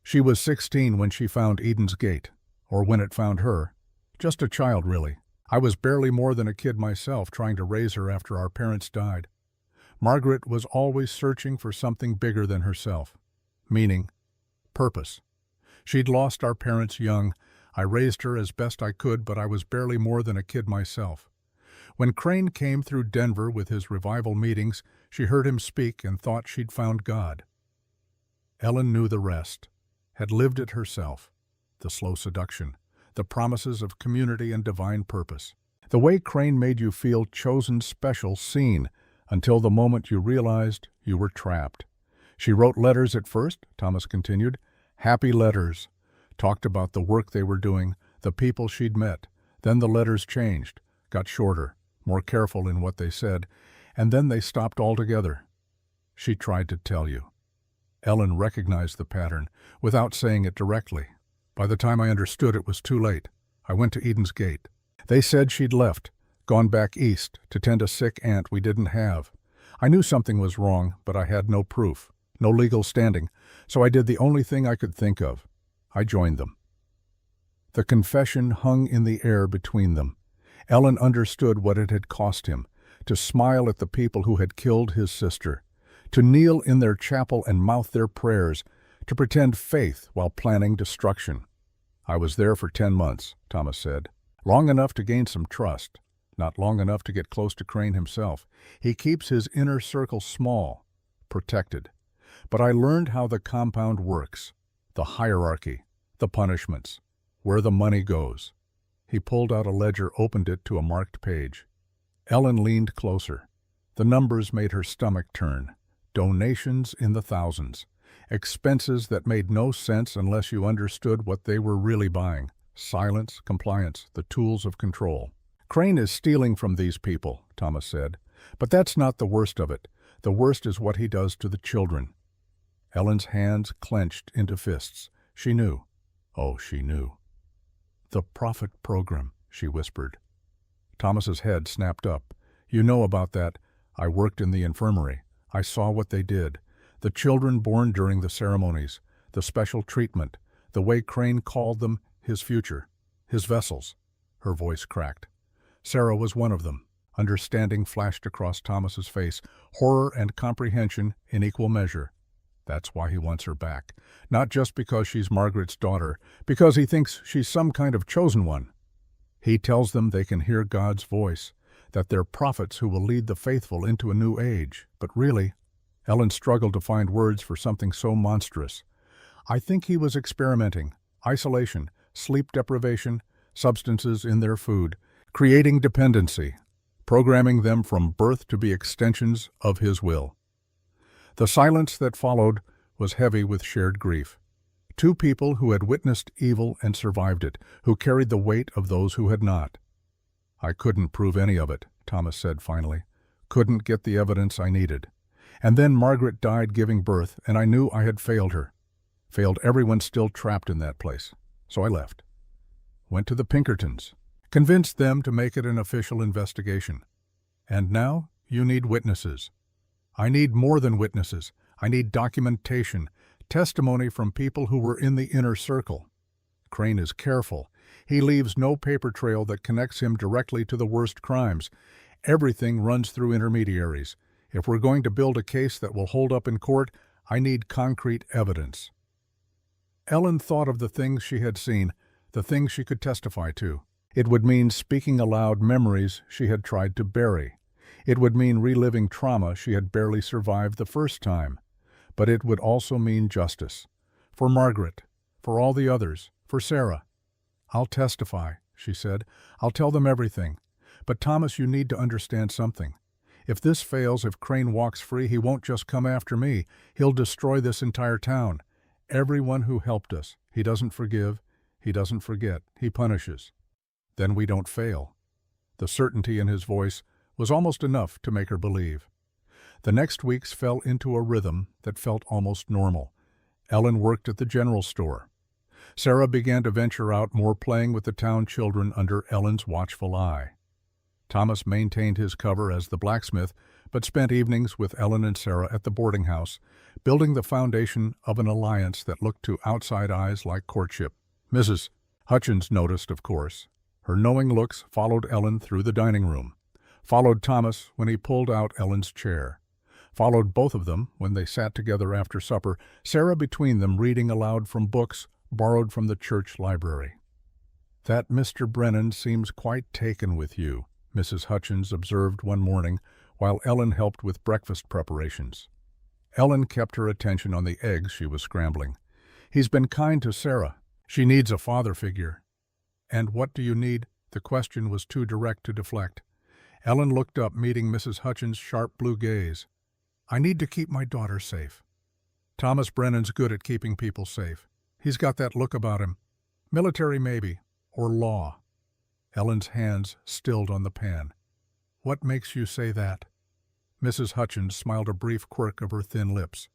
She was 16 when she found Eden's Gate, or when it found her. Just a child, really. I was barely more than a kid myself, trying to raise her after our parents died. Margaret was always searching for something bigger than herself. Meaning, purpose. She'd lost our parents young. I raised her as best I could, but I was barely more than a kid myself. When Crane came through Denver with his revival meetings, she heard him speak and thought she'd found God. Ellen knew the rest, had lived it herself. The slow seduction, the promises of community and divine purpose. The way Crane made you feel chosen, special, seen, until the moment you realized you were trapped. She wrote letters at first, Thomas continued, happy letters, talked about the work they were doing, the people she'd met. Then the letters changed, got shorter, more careful in what they said, and then they stopped altogether. She tried to tell you. Ellen recognized the pattern, without saying it directly. By the time I understood, it was too late. I went to Eden's Gate. They said she'd left, gone back east to tend a sick aunt we didn't have. I knew something was wrong, but I had no proof, no legal standing, so I did the only thing I could think of. I joined them. The confession hung in the air between them. Ellen understood what it had cost him, to smile at the people who had killed his sister, to kneel in their chapel and mouth their prayers, to pretend faith while planning destruction. I was there for 10 months, Thomas said. Long enough to gain some trust, not long enough to get close to Crane himself. He keeps his inner circle small, protected. But I learned how the compound works, the hierarchy, the punishments, where the money goes. He pulled out a ledger, opened it to a marked page. Ellen leaned closer. The numbers made her stomach turn. Donations in the thousands. Expenses that made no sense unless you understood what they were really buying. Silence, compliance, the tools of control. Crane is stealing from these people, Thomas said. But that's not the worst of it. The worst is what he does to the children. Ellen's hands clenched into fists. She knew. Oh, she knew. "The Prophet Program," she whispered. Thomas's head snapped up. "You know about that. I worked in the infirmary. I saw what they did. The children born during the ceremonies, the special treatment, the way Crane called them his future, his vessels." Her voice cracked. Sarah was one of them. Understanding flashed across Thomas's face, horror and comprehension in equal measure. That's why he wants her back. Not just because she's Margaret's daughter, because he thinks she's some kind of chosen one. He tells them they can hear God's voice, that they're prophets who will lead the faithful into a new age. But really, Ellen struggled to find words for something so monstrous. I think he was experimenting. Isolation, sleep deprivation, substances in their food, creating dependency, programming them from birth to be extensions of his will. The silence that followed was heavy with shared grief. Two people who had witnessed evil and survived it, who carried the weight of those who had not. "I couldn't prove any of it," Thomas said finally. "Couldn't get the evidence I needed. And then Margaret died giving birth, and I knew I had failed her. Failed everyone still trapped in that place. So I left. Went to the Pinkertons. Convinced them to make it an official investigation. And now you need witnesses. I need more than witnesses. I need documentation, testimony from people who were in the inner circle. Crane is careful. He leaves no paper trail that connects him directly to the worst crimes. Everything runs through intermediaries. If we're going to build a case that will hold up in court, I need concrete evidence." Ellen thought of the things she had seen, the things she could testify to. It would mean speaking aloud memories she had tried to bury. It would mean reliving trauma she had barely survived the first time. But it would also mean justice. For Margaret, for all the others, for Sarah. "I'll testify," she said. "I'll tell them everything. But Thomas, you need to understand something. If this fails, if Crane walks free, he won't just come after me. He'll destroy this entire town. Everyone who helped us. He doesn't forgive. He doesn't forget. He punishes. Then we don't fail." The certainty in his voice was almost enough to make her believe. The next weeks fell into a rhythm that felt almost normal. Ellen worked at the general store. Sarah began to venture out more, playing with the town children under Ellen's watchful eye. Thomas maintained his cover as the blacksmith, but spent evenings with Ellen and Sarah at the boarding house, building the foundation of an alliance that looked to outside eyes like courtship. Mrs. Hutchins noticed, of course. Her knowing looks followed Ellen through the dining room, followed Thomas when he pulled out Ellen's chair, followed both of them when they sat together after supper, Sarah between them reading aloud from books borrowed from the church library. "That Mr. Brennan seems quite taken with you," Mrs. Hutchins observed one morning while Ellen helped with breakfast preparations. Ellen kept her attention on the eggs she was scrambling. "He's been kind to Sarah. She needs a father figure." "And what do you need?" The question was too direct to deflect. Ellen looked up, meeting Mrs. Hutchins' sharp blue gaze. "I need to keep my daughter safe. Thomas Brennan's good at keeping people safe. He's got that look about him. Military maybe, or law." Ellen's hands stilled on the pan. "What makes you say that?" Mrs. Hutchins smiled a brief quirk of her thin lips.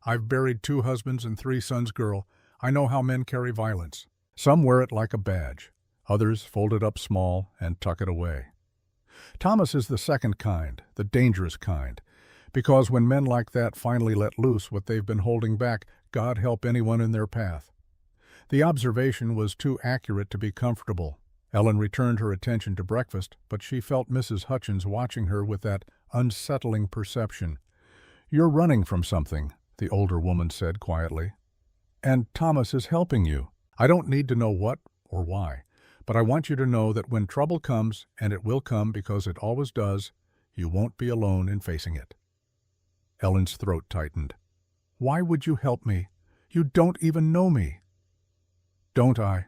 "I've buried 2 husbands and 3 sons, girl. I know how men carry violence. Some wear it like a badge. Others fold it up small and tuck it away. Thomas is the second kind, the dangerous kind, because when men like that finally let loose what they've been holding back, God help anyone in their path." The observation was too accurate to be comfortable. Ellen returned her attention to breakfast, but she felt Mrs. Hutchins watching her with that unsettling perception. "You're running from something," the older woman said quietly. "And Thomas is helping you. I don't need to know what or why, but I want you to know that when trouble comes, and it will come because it always does, you won't be alone in facing it." Ellen's throat tightened. "Why would you help me? You don't even know me." "Don't I?"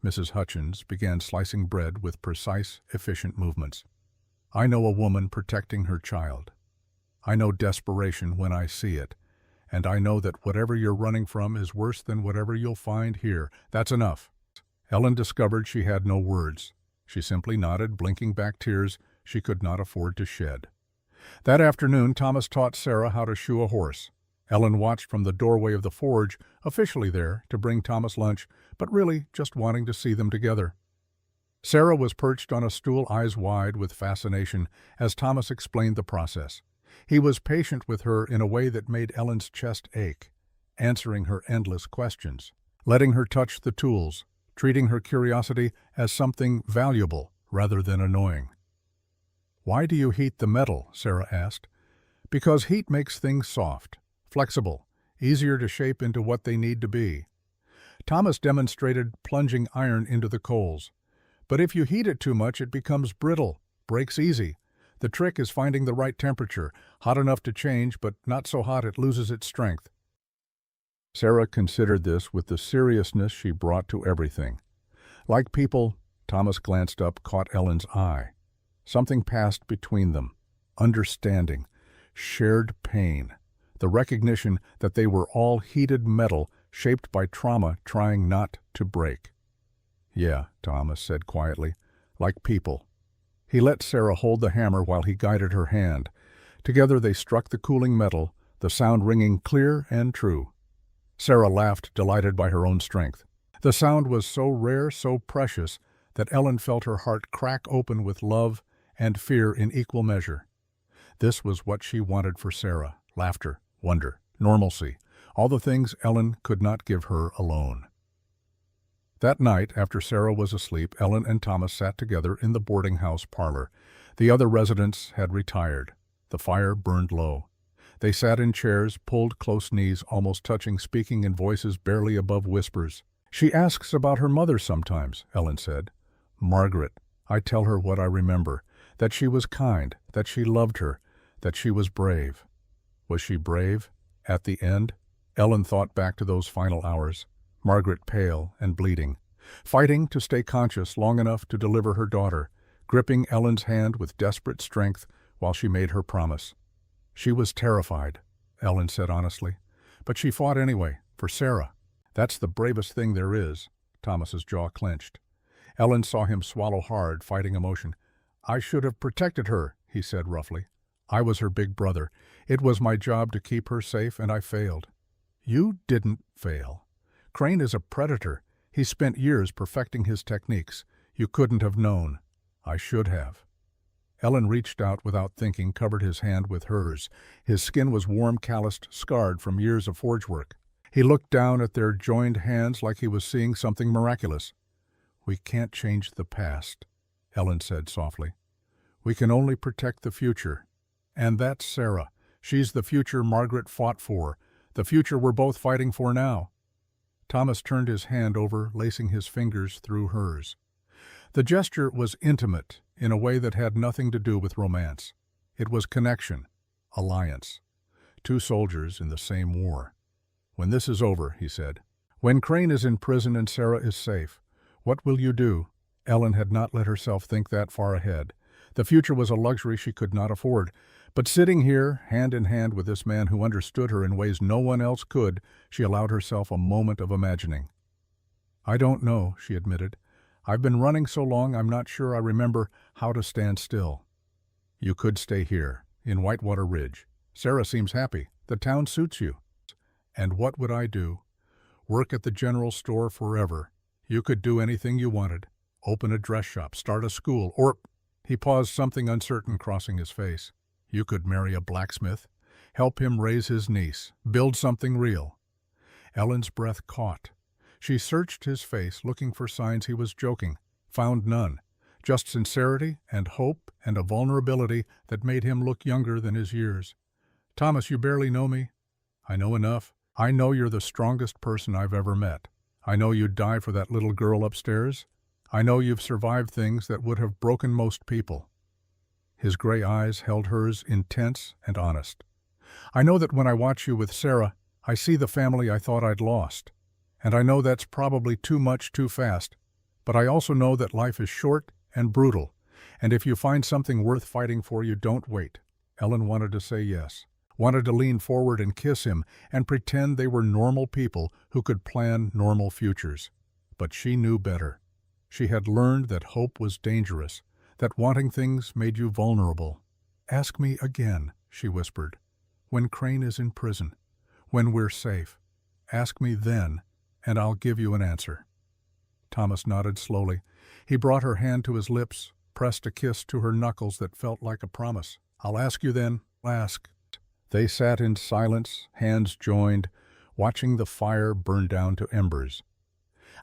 Mrs. Hutchins began slicing bread with precise, efficient movements. "I know a woman protecting her child. I know desperation when I see it, and I know that whatever you're running from is worse than whatever you'll find here. That's enough." Ellen discovered she had no words. She simply nodded, blinking back tears she could not afford to shed. That afternoon, Thomas taught Sarah how to shoe a horse. Ellen watched from the doorway of the forge, officially there to bring Thomas lunch, but really just wanting to see them together. Sarah was perched on a stool, eyes wide with fascination, as Thomas explained the process. He was patient with her in a way that made Ellen's chest ache, answering her endless questions, letting her touch the tools, treating her curiosity as something valuable rather than annoying. "Why do you heat the metal?" Sarah asked. "Because heat makes things soft, flexible, easier to shape into what they need to be." Thomas demonstrated plunging iron into the coals. "But if you heat it too much, it becomes brittle, breaks easy. The trick is finding the right temperature, hot enough to change, but not so hot it loses its strength." Sarah considered this with the seriousness she brought to everything. Like people, Thomas glanced up, caught Ellen's eye. Something passed between them. Understanding, shared pain, the recognition that they were all heated metal shaped by trauma trying not to break. "Yeah," Thomas said quietly, "like people." He let Sarah hold the hammer while he guided her hand. Together they struck the cooling metal, the sound ringing clear and true. Sarah laughed, delighted by her own strength. The sound was so rare, so precious, that Ellen felt her heart crack open with love and fear in equal measure. This was what she wanted for Sarah: laughter, wonder, normalcy, all the things Ellen could not give her alone. That night, after Sarah was asleep, Ellen and Thomas sat together in the boarding house parlor. The other residents had retired. The fire burned low. They sat in chairs, pulled close knees, almost touching, speaking in voices barely above whispers. "She asks about her mother sometimes," Ellen said. "Margaret. I tell her what I remember, that she was kind, that she loved her, that she was brave." Was she brave? At the end? Ellen thought back to those final hours. Margaret pale and bleeding, fighting to stay conscious long enough to deliver her daughter, gripping Ellen's hand with desperate strength while she made her promise. "She was terrified," Ellen said honestly, "but she fought anyway, for Sarah." "That's the bravest thing there is." Thomas's jaw clenched. Ellen saw him swallow hard, fighting emotion. "I should have protected her," he said roughly. "I was her big brother. It was my job to keep her safe, and I failed." "You didn't fail. Crane is a predator. He spent years perfecting his techniques. You couldn't have known." "I should have." Ellen reached out without thinking, covered his hand with hers. His skin was warm, calloused, scarred from years of forge work. He looked down at their joined hands like he was seeing something miraculous. "We can't change the past," Ellen said softly. "We can only protect the future. And that's Sarah. She's the future Margaret fought for, the future we're both fighting for now." Thomas turned his hand over, lacing his fingers through hers. The gesture was intimate in a way that had nothing to do with romance. It was connection, alliance. Two soldiers in the same war. "When this is over," he said, "when Crane is in prison and Sarah is safe, what will you do?" Ellen had not let herself think that far ahead. The future was a luxury she could not afford. But sitting here, hand in hand with this man who understood her in ways no one else could, she allowed herself a moment of imagining. "I don't know," she admitted. "I've been running so long I'm not sure I remember how to stand still." "You could stay here, in Whitewater Ridge. Sarah seems happy. The town suits you." "And what would I do? Work at the general store forever. You could do anything you wanted. Open a dress shop, start a school, or—" He paused, something uncertain crossing his face. "You could marry a blacksmith, help him raise his niece, build something real." Ellen's breath caught. She searched his face, looking for signs he was joking, found none, just sincerity and hope and a vulnerability that made him look younger than his years. "Thomas, you barely know me." "I know enough. I know you're the strongest person I've ever met. I know you'd die for that little girl upstairs. I know you've survived things that would have broken most people." His gray eyes held hers, intense and honest. "I know that when I watch you with Sarah, I see the family I thought I'd lost. And I know that's probably too much too fast. But I also know that life is short and brutal. And if you find something worth fighting for, you don't wait." Ellen wanted to say yes, wanted to lean forward and kiss him and pretend they were normal people who could plan normal futures. But she knew better. She had learned that hope was dangerous, that wanting things made you vulnerable. "Ask me again," she whispered. "When Crane is in prison. When we're safe. Ask me then, and I'll give you an answer." Thomas nodded slowly. He brought her hand to his lips, pressed a kiss to her knuckles that felt like a promise. "I'll ask you then, ask." They sat in silence, hands joined, watching the fire burn down to embers.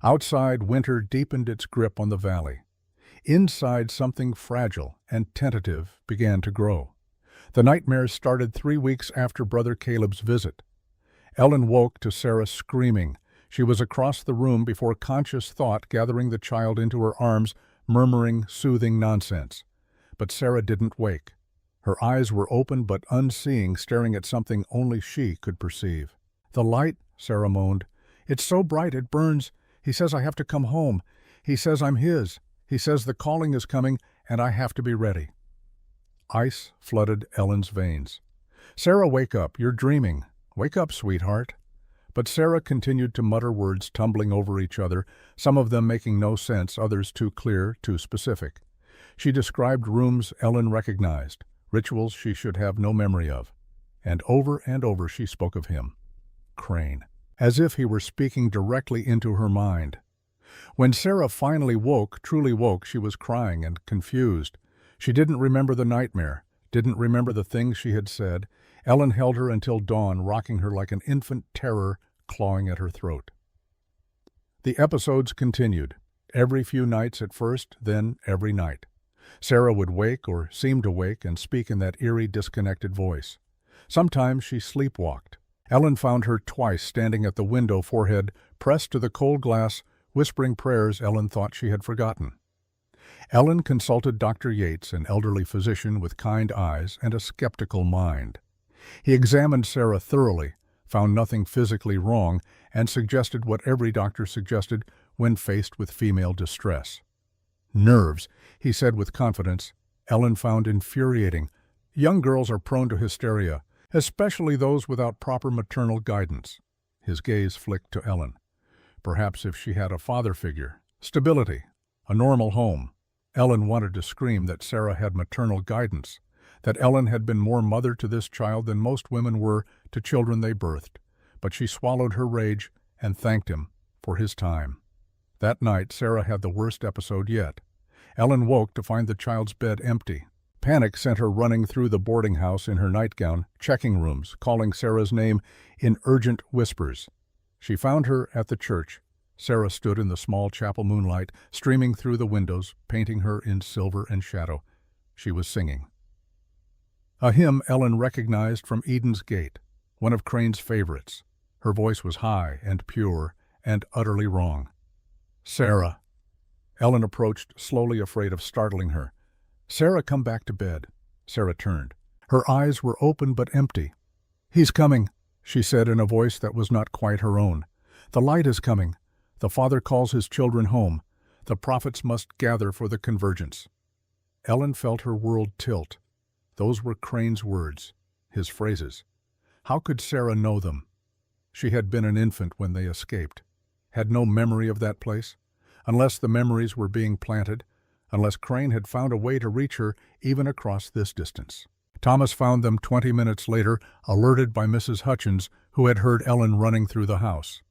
Outside, winter deepened its grip on the valley. Inside, something fragile and tentative began to grow. The nightmares started 3 weeks after Brother Caleb's visit. Ellen woke to Sarah screaming. She was across the room before conscious thought, gathering the child into her arms, murmuring soothing nonsense. But Sarah didn't wake. Her eyes were open but unseeing, staring at something only she could perceive. "The light," Sarah moaned. "It's so bright it burns. He says I have to come home. He says I'm his. He says the calling is coming, and I have to be ready." Ice flooded Ellen's veins. "Sarah, wake up. You're dreaming. Wake up, sweetheart." But Sarah continued to mutter words tumbling over each other, some of them making no sense, others too clear, too specific. She described rooms Ellen recognized, rituals she should have no memory of. And over she spoke of him. Crane. As if he were speaking directly into her mind. When Sarah finally woke, truly woke, she was crying and confused. She didn't remember the nightmare, didn't remember the things she had said. Ellen held her until dawn, rocking her like an infant terror clawing at her throat. The episodes continued, every few nights at first, then every night. Sarah would wake or seem to wake and speak in that eerie, disconnected voice. Sometimes she sleepwalked. Ellen found her twice standing at the window, forehead pressed to the cold glass, whispering prayers Ellen thought she had forgotten. Ellen consulted Dr. Yates, an elderly physician with kind eyes and a skeptical mind. He examined Sarah thoroughly, found nothing physically wrong, and suggested what every doctor suggested when faced with female distress. "Nerves," he said with confidence. Ellen found infuriating. "Young girls are prone to hysteria, especially those without proper maternal guidance." His gaze flicked to Ellen. Perhaps if she had a father figure, stability, a normal home. Ellen wanted to scream that Sarah had maternal guidance, that Ellen had been more mother to this child than most women were to children they birthed, but she swallowed her rage and thanked him for his time. That night, Sarah had the worst episode yet. Ellen woke to find the child's bed empty. Panic sent her running through the boarding house in her nightgown, checking rooms, calling Sarah's name in urgent whispers. She found her at the church. Sarah stood in the small chapel moonlight, streaming through the windows, painting her in silver and shadow. She was singing. A hymn Ellen recognized from Eden's Gate, one of Crane's favorites. Her voice was high and pure and utterly wrong. "Sarah." Ellen approached, slowly, afraid of startling her. "Sarah, come back to bed." Sarah turned. Her eyes were open but empty. "He's coming," she said in a voice that was not quite her own. "The light is coming. The Father calls his children home. The prophets must gather for the convergence." Ellen felt her world tilt. Those were Crane's words, his phrases. How could Sarah know them? She had been an infant when they escaped, had no memory of that place, unless the memories were being planted, unless Crane had found a way to reach her even across this distance. Thomas found them 20 minutes later, alerted by Mrs. Hutchins, who had heard Ellen running through the house.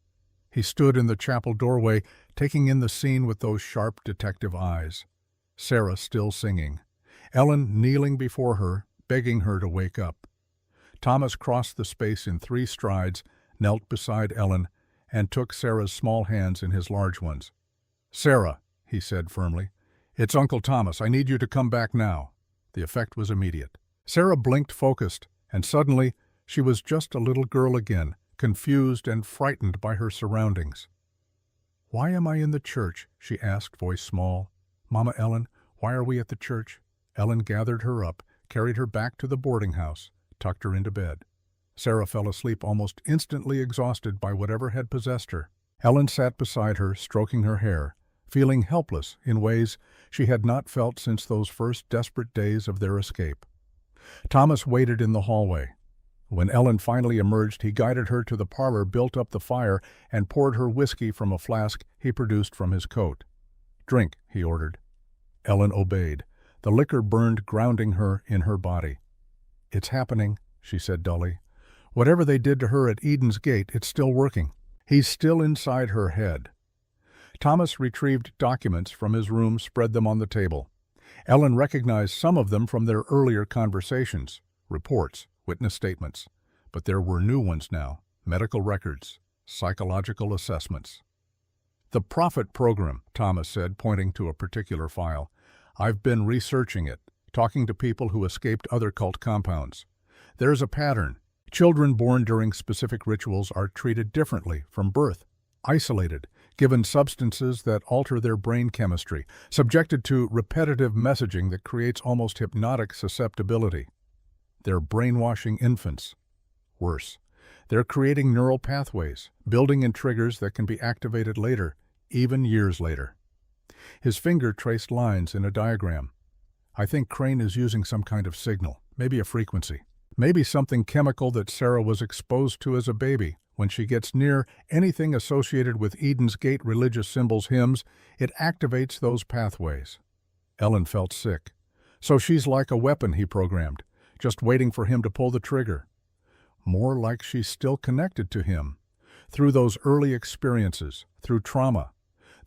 He stood in the chapel doorway, taking in the scene with those sharp detective eyes. Sarah still singing. Ellen kneeling before her, begging her to wake up. Thomas crossed the space in 3 strides, knelt beside Ellen, and took Sarah's small hands in his large ones. "Sarah," he said firmly, "it's Uncle Thomas. I need you to come back now." The effect was immediate. Sarah blinked, focused, and suddenly she was just a little girl again, confused and frightened by her surroundings. "Why am I in the church?" she asked, voice small. "Mama Ellen, why are we at the church?" Ellen gathered her up, carried her back to the boarding house, tucked her into bed. Sarah fell asleep almost instantly, exhausted by whatever had possessed her. Ellen sat beside her, stroking her hair, feeling helpless in ways she had not felt since those first desperate days of their escape. Thomas waited in the hallway. When Ellen finally emerged, he guided her to the parlor, built up the fire, and poured her whiskey from a flask he produced from his coat. "Drink," he ordered. Ellen obeyed. The liquor burned, grounding her in her body. "It's happening," she said dully. Whatever they did to her at Eden's Gate, it's still working. He's still inside her head. Thomas retrieved documents from his room, spread them on the table. Ellen recognized some of them from their earlier conversations, reports, witness statements. But there were new ones now, medical records, psychological assessments. "The Prophet Program," Thomas said, pointing to a particular file. "I've been researching it, talking to people who escaped other cult compounds. There's a pattern. Children born during specific rituals are treated differently from birth, isolated, given substances that alter their brain chemistry, subjected to repetitive messaging that creates almost hypnotic susceptibility. They're brainwashing infants. Worse, they're creating neural pathways, building in triggers that can be activated later, even years later." His finger traced lines in a diagram. "I think Crane is using some kind of signal, maybe a frequency. Maybe something chemical that Sarah was exposed to as a baby. When she gets near anything associated with Eden's Gate religious symbols, hymns, it activates those pathways." Ellen felt sick. "So she's like a weapon he programmed, just waiting for him to pull the trigger." "More like she's still connected to him. Through those early experiences, through trauma.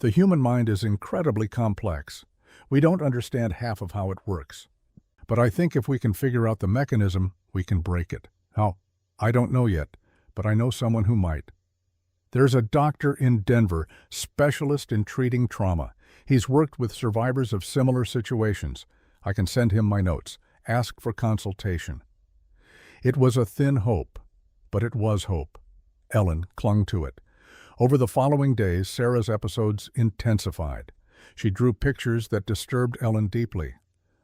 The human mind is incredibly complex. We don't understand half of how it works. But I think if we can figure out the mechanism, we can break it. How? I don't know yet, but I know someone who might. There's a doctor in Denver, specialist in treating trauma. He's worked with survivors of similar situations. I can send him my notes. Ask for consultation." It was a thin hope, but it was hope. Ellen clung to it. Over the following days, Sarah's episodes intensified. She drew pictures that disturbed Ellen deeply.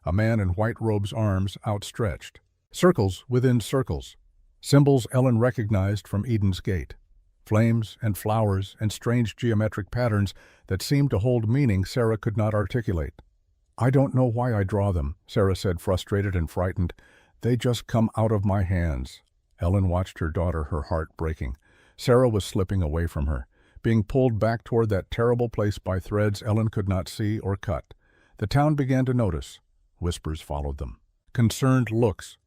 A man in white robes, arms outstretched. Circles within circles. Symbols Ellen recognized from Eden's Gate. Flames and flowers and strange geometric patterns that seemed to hold meaning Sarah could not articulate. "I don't know why I draw them," Sarah said, frustrated and frightened. "They just come out of my hands." Ellen watched her daughter, her heart breaking. Sarah was slipping away from her, being pulled back toward that terrible place by threads Ellen could not see or cut. The town began to notice. Whispers followed them. Concerned looks.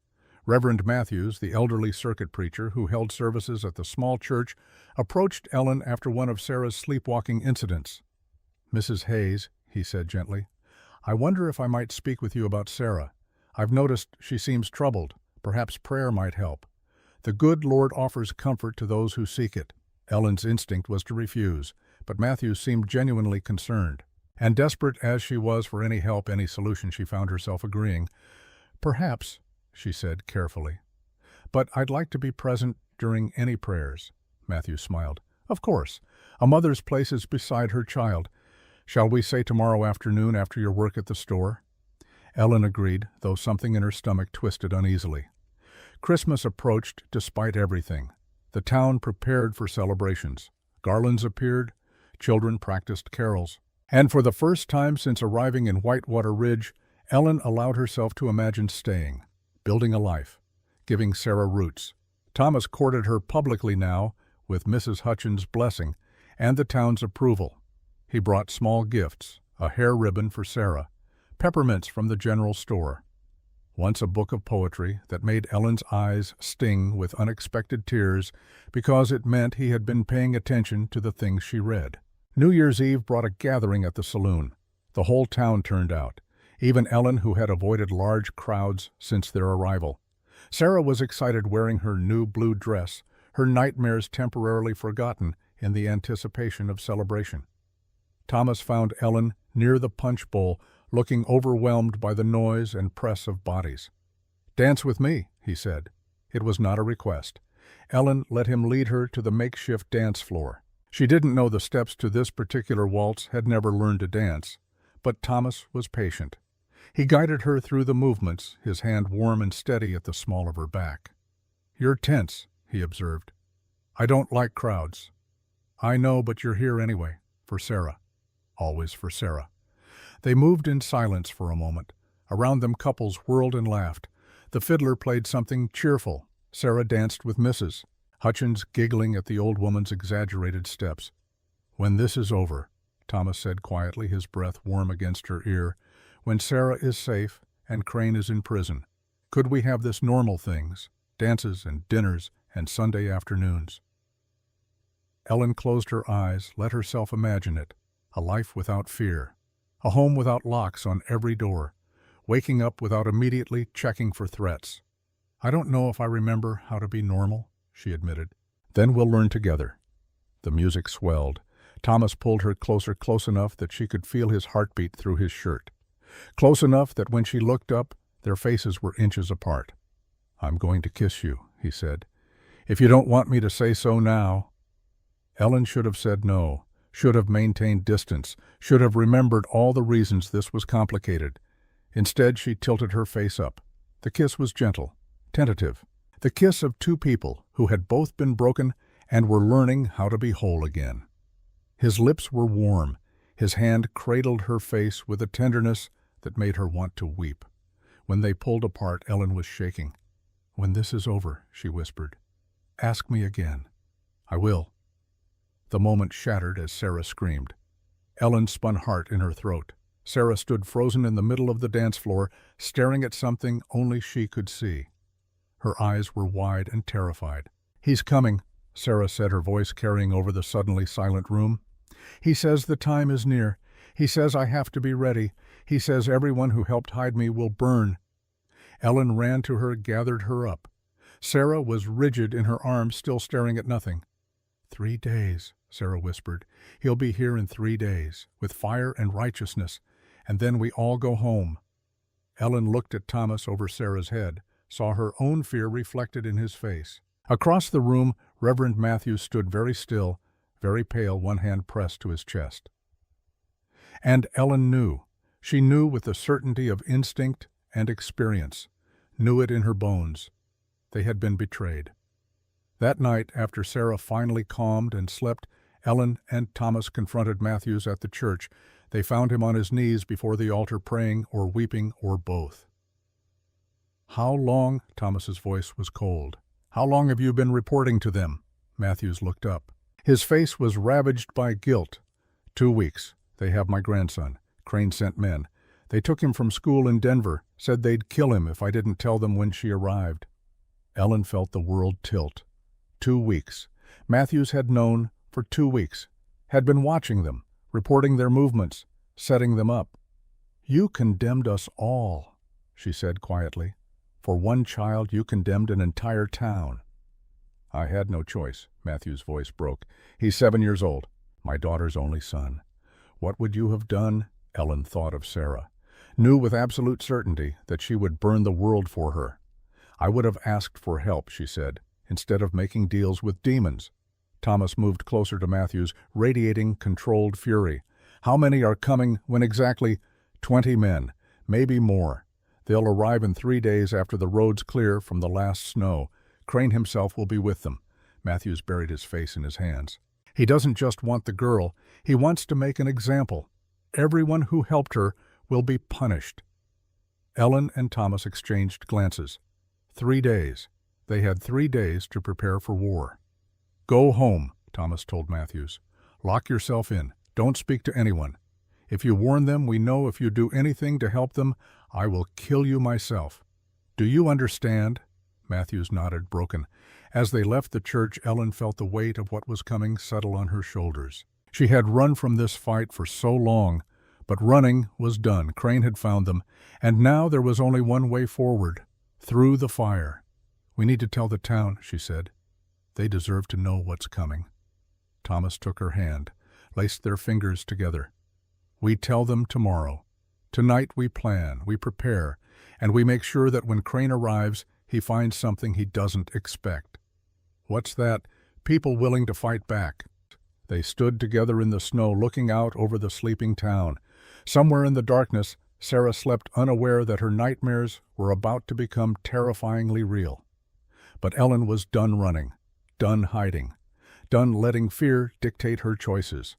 Reverend Matthews, the elderly circuit preacher who held services at the small church, approached Ellen after one of Sarah's sleepwalking incidents. "Mrs. Hayes," he said gently, "I wonder if I might speak with you about Sarah. I've noticed she seems troubled. Perhaps prayer might help. The good Lord offers comfort to those who seek it." Ellen's instinct was to refuse, but Matthews seemed genuinely concerned. And desperate as she was for any help, any solution, she found herself agreeing. "Perhaps," she said carefully. "But I'd like to be present during any prayers." Matthew smiled. "Of course. A mother's place is beside her child. Shall we say tomorrow afternoon after your work at the store?" Ellen agreed, though something in her stomach twisted uneasily. Christmas approached despite everything. The town prepared for celebrations. Garlands appeared. Children practiced carols. And for the first time since arriving in Whitewater Ridge, Ellen allowed herself to imagine staying, building a life, giving Sarah roots. Thomas courted her publicly now, with Mrs. Hutchins' blessing and the town's approval. He brought small gifts, a hair ribbon for Sarah, peppermints from the general store. Once a book of poetry that made Ellen's eyes sting with unexpected tears because it meant he had been paying attention to the things she read. New Year's Eve brought a gathering at the saloon. The whole town turned out, even Ellen, who had avoided large crowds since their arrival. Sarah was excited, wearing her new blue dress, her nightmares temporarily forgotten in the anticipation of celebration. Thomas found Ellen near the punch bowl, looking overwhelmed by the noise and press of bodies. "Dance with me," he said. It was not a request. Ellen let him lead her to the makeshift dance floor. She didn't know the steps to this particular waltz, had never learned to dance. But Thomas was patient. He guided her through the movements, his hand warm and steady at the small of her back. "You're tense," he observed. "I don't like crowds." "I know, but you're here anyway. For Sarah." Always for Sarah. They moved in silence for a moment. Around them couples whirled and laughed. The fiddler played something cheerful. Sarah danced with Mrs. Hutchins, giggling at the old woman's exaggerated steps. "When this is over," Thomas said quietly, his breath warm against her ear, "when Sarah is safe and Crane is in prison, could we have this normal things, dances and dinners and Sunday afternoons. Ellen closed her eyes, let herself imagine it. A life without fear. A home without locks on every door. Waking up without immediately checking for threats. "I don't know if I remember how to be normal," she admitted. "Then we'll learn together." The music swelled. Thomas pulled her close enough that she could feel his heartbeat through his shirt. Close enough that when she looked up, their faces were inches apart. "I'm going to kiss you," he said. "If you don't want me to say so now." Ellen should have said no, should have maintained distance, should have remembered all the reasons this was complicated. Instead, she tilted her face up. The kiss was gentle, tentative. The kiss of two people who had both been broken and were learning how to be whole again. His lips were warm. His hand cradled her face with a tenderness that made her want to weep. When they pulled apart, Ellen was shaking. "When this is over," she whispered, "ask me again." "I will." The moment shattered as Sarah screamed. Ellen spun hard in her throat. Sarah stood frozen in the middle of the dance floor, staring at something only she could see. Her eyes were wide and terrified. "He's coming," Sarah said, her voice carrying over the suddenly silent room. "He says the time is near. He says I have to be ready. He says everyone who helped hide me will burn." Ellen ran to her, gathered her up. Sarah was rigid in her arms, still staring at nothing. "3 days," Sarah whispered. "He'll be here in 3 days, with fire and righteousness, and then we all go home." Ellen looked at Thomas over Sarah's head, saw her own fear reflected in his face. Across the room, Reverend Matthews stood very still, very pale, one hand pressed to his chest. And Ellen knew. She knew with the certainty of instinct and experience, knew it in her bones. They had been betrayed. That night, after Sarah finally calmed and slept, Ellen and Thomas confronted Matthews at the church. They found him on his knees before the altar praying or weeping or both. "How long?" Thomas's voice was cold. "How long have you been reporting to them?" Matthews looked up. His face was ravaged by guilt. 2 weeks. They have my grandson. Crane sent men. They took him from school in Denver, said they'd kill him if I didn't tell them when she arrived." Ellen felt the world tilt. 2 weeks. Matthews had known for 2 weeks, had been watching them, reporting their movements, setting them up. "You condemned us all," she said quietly. "For one child, you condemned an entire town." "I had no choice," Matthews' voice broke. "He's 7 years old, my daughter's only son." What would you have done? Ellen thought of Sarah. Knew with absolute certainty that she would burn the world for her. "I would have asked for help," she said, "instead of making deals with demons." Thomas moved closer to Matthews, radiating controlled fury. "How many are coming when exactly?" 20 men, maybe more. They'll arrive in 3 days after the road's clear from the last snow. Crane himself will be with them. Matthews buried his face in his hands. He doesn't just want the girl, he wants to make an example. Everyone who helped her will be punished. Ellen and Thomas exchanged glances. 3 days. They had 3 days to prepare for war. "Go home," Thomas told Matthews. "Lock yourself in. Don't speak to anyone. If you warn them, we know if you do anything to help them, I will kill you myself. Do you understand?" Matthews nodded, broken. As they left the church, Ellen felt the weight of what was coming settle on her shoulders. She had run from this fight for so long, but running was done. Crane had found them, and now there was only one way forward, through the fire. "We need to tell the town," she said. "They deserve to know what's coming." Thomas took her hand, laced their fingers together. "We tell them tomorrow. Tonight we plan, we prepare, and we make sure that when Crane arrives, he finds something he doesn't expect." "What's that?" "People willing to fight back." They stood together in the snow, looking out over the sleeping town. Somewhere in the darkness, Sarah slept unaware that her nightmares were about to become terrifyingly real. But Ellen was done running, done hiding, done letting fear dictate her choices.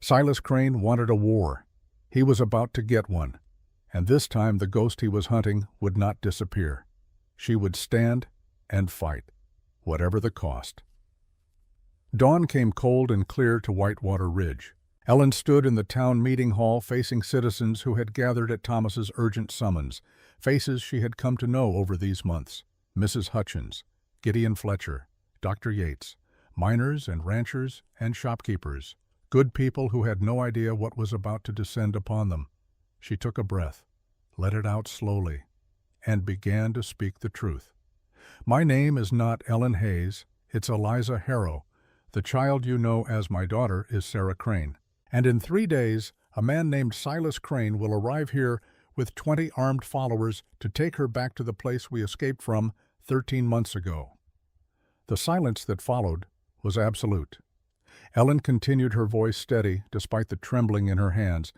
Silas Crane wanted a war. He was about to get one, and this time the ghost he was hunting would not disappear. She would stand and fight, whatever the cost. Dawn came cold and clear to Whitewater Ridge. Ellen stood in the town meeting hall facing citizens who had gathered at Thomas's urgent summons, faces she had come to know over these months. Mrs. Hutchins, Gideon Fletcher, Dr. Yates, miners and ranchers and shopkeepers, good people who had no idea what was about to descend upon them. She took a breath, let it out slowly, and began to speak the truth. My name is not Ellen Hayes, it's Eliza Harrow. The child you know as my daughter is Sarah Crane. And in 3 days, a man named Silas Crane will arrive here with 20 armed followers to take her back to the place we escaped from 13 months ago. The silence that followed was absolute. Ellen continued, her voice steady despite the trembling in her hands.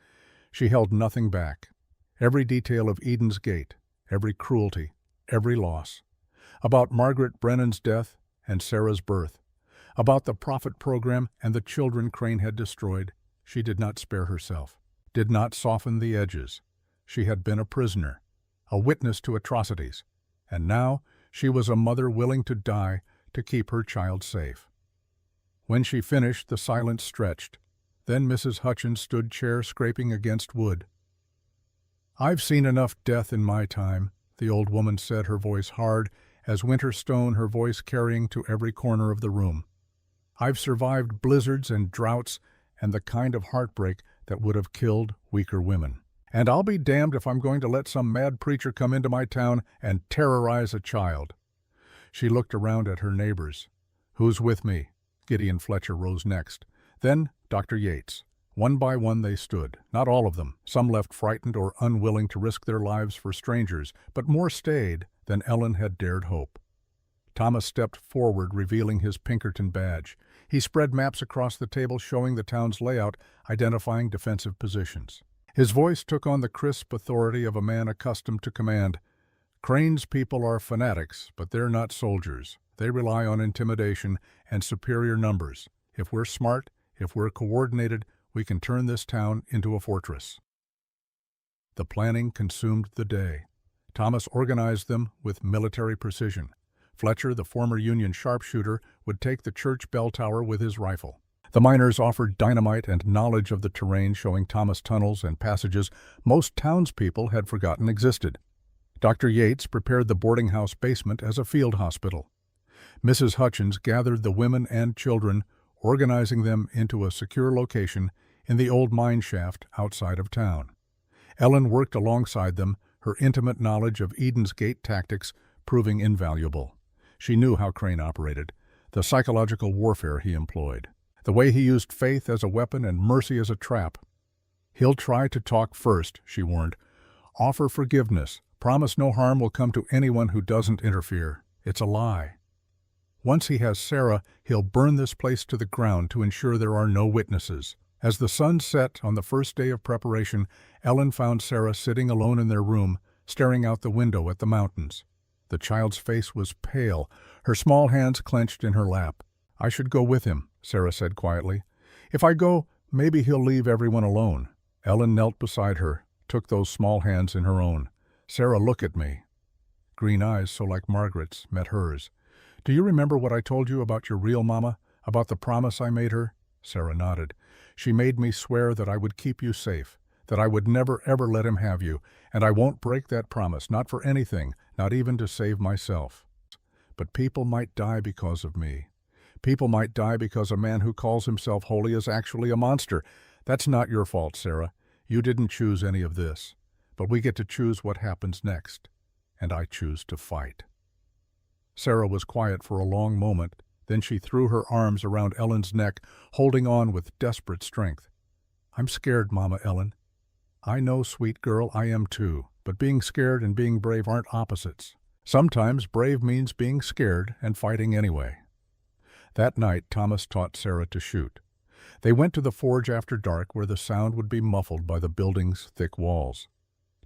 She held nothing back. Every detail of Eden's Gate, every cruelty, every loss. About Margaret Brennan's death and Sarah's birth. About the Prophet program and the children Crane had destroyed. She did not spare herself, did not soften the edges. She had been a prisoner, a witness to atrocities, and now she was a mother willing to die to keep her child safe. When she finished, the silence stretched. Then Mrs. Hutchins stood chair scraping against wood. "I've seen enough death in my time," the old woman said, her voice hard as winter stone, her voice carrying to every corner of the room. "I've survived blizzards and droughts and the kind of heartbreak that would have killed weaker women. And I'll be damned if I'm going to let some mad preacher come into my town and terrorize a child." She looked around at her neighbors. "Who's with me?" Gideon Fletcher rose next. Then Dr. Yates. One by one they stood, not all of them. Some left frightened or unwilling to risk their lives for strangers, but more stayed than Ellen had dared hope. Thomas stepped forward, revealing his Pinkerton badge. He spread maps across the table showing the town's layout, identifying defensive positions. His voice took on the crisp authority of a man accustomed to command. "Crane's people are fanatics, but they're not soldiers. They rely on intimidation and superior numbers. If we're smart, if we're coordinated, we can turn this town into a fortress." The planning consumed the day. Thomas organized them with military precision. Fletcher, the former Union sharpshooter, would take the church bell tower with his rifle. The miners offered dynamite and knowledge of the terrain, showing Thomas tunnels and passages most townspeople had forgotten existed. Dr. Yates prepared the boarding house basement as a field hospital. Mrs. Hutchins gathered the women and children, organizing them into a secure location in the old mine shaft outside of town. Ellen worked alongside them, her intimate knowledge of Eden's Gate tactics proving invaluable. She knew how Crane operated, the psychological warfare he employed, the way he used faith as a weapon and mercy as a trap. "He'll try to talk first," she warned. "Offer forgiveness. Promise no harm will come to anyone who doesn't interfere. It's a lie. Once he has Sarah, he'll burn this place to the ground to ensure there are no witnesses." As the sun set on the first day of preparation, Ellen found Sarah sitting alone in their room, staring out the window at the mountains. The child's face was pale, her small hands clenched in her lap. "I should go with him," Sarah said quietly. "If I go, maybe he'll leave everyone alone." Ellen knelt beside her, took those small hands in her own. "Sarah, look at me." Green eyes, so like Margaret's, met hers. "Do you remember what I told you about your real mama, about the promise I made her?" Sarah nodded. "She made me swear that I would keep you safe, that I would never ever let him have you, and I won't break that promise, not for anything, not even to save myself. But people might die because of me. People might die because a man who calls himself holy is actually a monster. That's not your fault, Sarah. You didn't choose any of this. But we get to choose what happens next, and I choose to fight." Sarah was quiet for a long moment. Then she threw her arms around Ellen's neck, holding on with desperate strength. "I'm scared, Mama Ellen." "I know, sweet girl, I am too. But being scared and being brave aren't opposites. Sometimes brave means being scared and fighting anyway." That night, Thomas taught Sarah to shoot. They went to the forge after dark, where the sound would be muffled by the building's thick walls.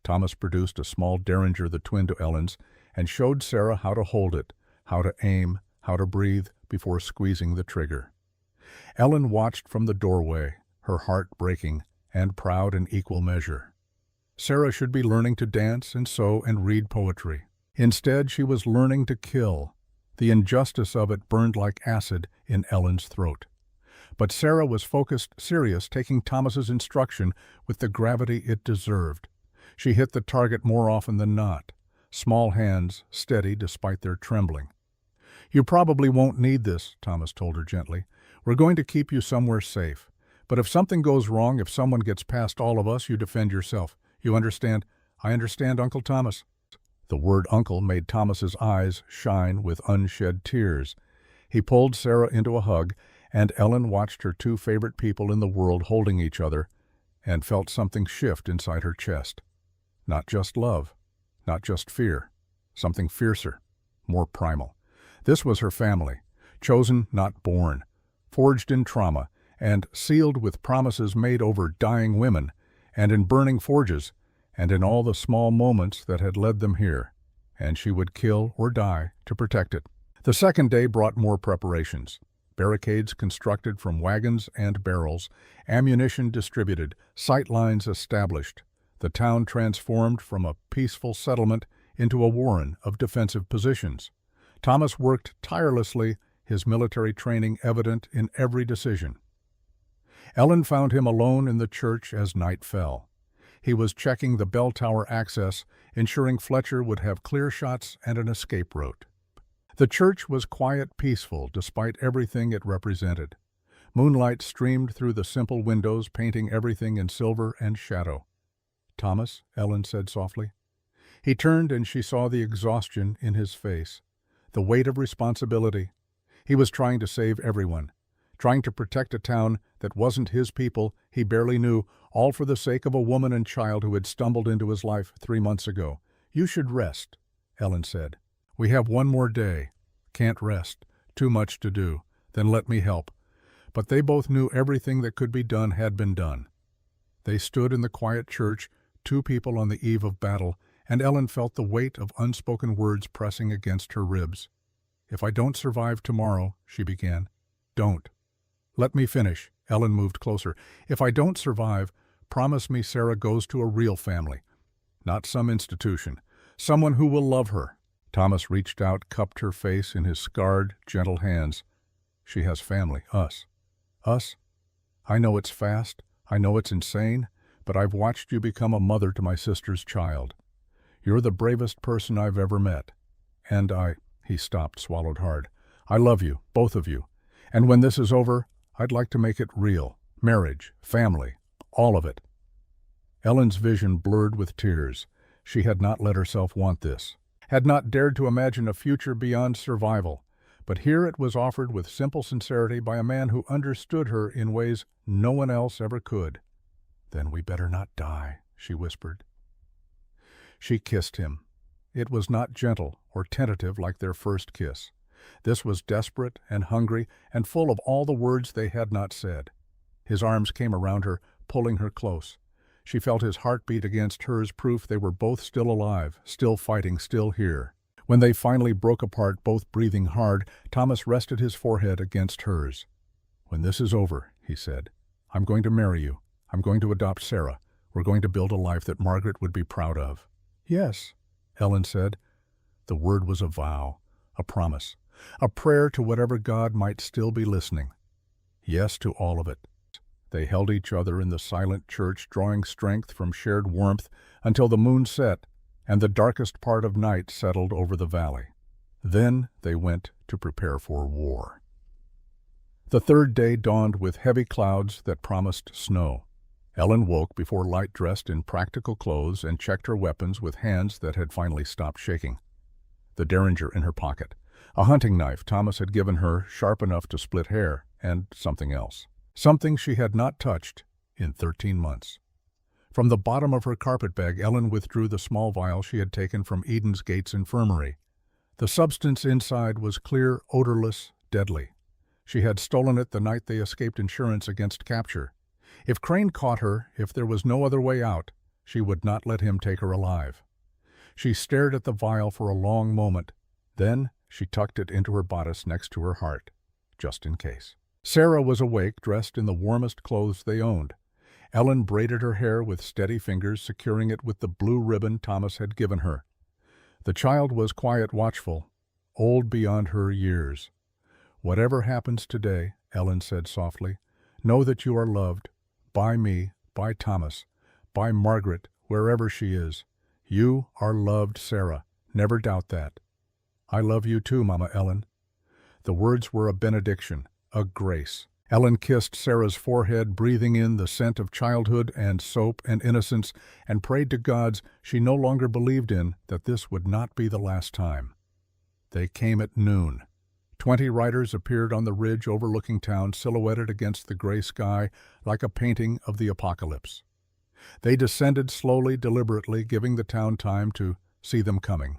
Thomas produced a small Derringer, the twin to Ellen's, and showed Sarah how to hold it, how to aim, how to breathe before squeezing the trigger. Ellen watched from the doorway, her heart breaking, and proud in equal measure. Sarah should be learning to dance and sew and read poetry. Instead, she was learning to kill. The injustice of it burned like acid in Ellen's throat. But Sarah was focused, serious, taking Thomas's instruction with the gravity it deserved. She hit the target more often than not, small hands steady despite their trembling. You probably won't need this, Thomas told her gently. We're going to keep you somewhere safe. But if something goes wrong, if someone gets past all of us, you defend yourself. You understand? I understand, Uncle Thomas. The word uncle made Thomas's eyes shine with unshed tears. He pulled Sarah into a hug, and Ellen watched her two favorite people in the world holding each other and felt something shift inside her chest. Not just love, not just fear, something fiercer, more primal. This was her family, chosen, not born, forged in trauma, and sealed with promises made over dying women, and in burning forges, and in all the small moments that had led them here, and she would kill or die to protect it. The second day brought more preparations. Barricades constructed from wagons and barrels, ammunition distributed, sight lines established. The town transformed from a peaceful settlement into a warren of defensive positions. Thomas worked tirelessly, his military training evident in every decision. Ellen found him alone in the church as night fell. He was checking the bell tower access, ensuring Fletcher would have clear shots and an escape route. The church was quiet, peaceful, despite everything it represented. Moonlight streamed through the simple windows, painting everything in silver and shadow. "Thomas," Ellen said softly. He turned and she saw the exhaustion in his face, the weight of responsibility. He was trying to save everyone, trying to protect a town that wasn't his people he barely knew, all for the sake of a woman and child who had stumbled into his life 3 months ago. "You should rest," Ellen said. "We have one more day. Can't rest. Too much to do. Then let me help." But they both knew everything that could be done had been done. They stood in the quiet church, two people on the eve of battle, and Ellen felt the weight of unspoken words pressing against her ribs. "If I don't survive tomorrow," she began. "Don't. Let me finish." Ellen moved closer. "If I don't survive, promise me Sarah goes to a real family. Not some institution. Someone who will love her." Thomas reached out, cupped her face in his scarred, gentle hands. "She has family. Us. Us? I know it's fast. I know it's insane. But I've watched you become a mother to my sister's child. You're the bravest person I've ever met. And he stopped, swallowed hard. "I love you, both of you. And when this is over, I'd like to make it real. Marriage, family, all of it." Ellen's vision blurred with tears. She had not let herself want this, had not dared to imagine a future beyond survival. But here it was offered with simple sincerity by a man who understood her in ways no one else ever could. "Then we better not die," she whispered. She kissed him. It was not gentle or tentative like their first kiss. This was desperate and hungry and full of all the words they had not said. His arms came around her, pulling her close. She felt his heartbeat against hers, proof they were both still alive, still fighting, still here. When they finally broke apart, both breathing hard, Thomas rested his forehead against hers. "When this is over," he said, "I'm going to marry you. I'm going to adopt Sarah. We're going to build a life that Margaret would be proud of." "Yes," Ellen said. The word was a vow, a promise, a prayer to whatever God might still be listening. Yes to all of it. They held each other in the silent church, drawing strength from shared warmth until the moon set and the darkest part of night settled over the valley. Then they went to prepare for war. The third day dawned with heavy clouds that promised snow. Ellen woke before light, dressed in practical clothes, and checked her weapons with hands that had finally stopped shaking. The derringer in her pocket, a hunting knife Thomas had given her, sharp enough to split hair, and something else. Something she had not touched in 13 months. From the bottom of her carpetbag, Ellen withdrew the small vial she had taken from Eden's Gates Infirmary. The substance inside was clear, odorless, deadly. She had stolen it the night they escaped insurance against capture. If Crane caught her, if there was no other way out, she would not let him take her alive. She stared at the vial for a long moment. Then she tucked it into her bodice next to her heart, just in case. Sarah was awake, dressed in the warmest clothes they owned. Ellen braided her hair with steady fingers, securing it with the blue ribbon Thomas had given her. The child was quiet, watchful, old beyond her years. "Whatever happens today," Ellen said softly, "know that you are loved, by me, by Thomas, by Margaret, wherever she is. You are loved, Sarah. Never doubt that. I love you too, Mama Ellen." The words were a benediction, a grace. Ellen kissed Sarah's forehead, breathing in the scent of childhood and soap and innocence, and prayed to gods she no longer believed in that this would not be the last time. They came at noon. 20 riders appeared on the ridge overlooking town, silhouetted against the gray sky like a painting of the apocalypse. They descended slowly, deliberately, giving the town time to see them coming.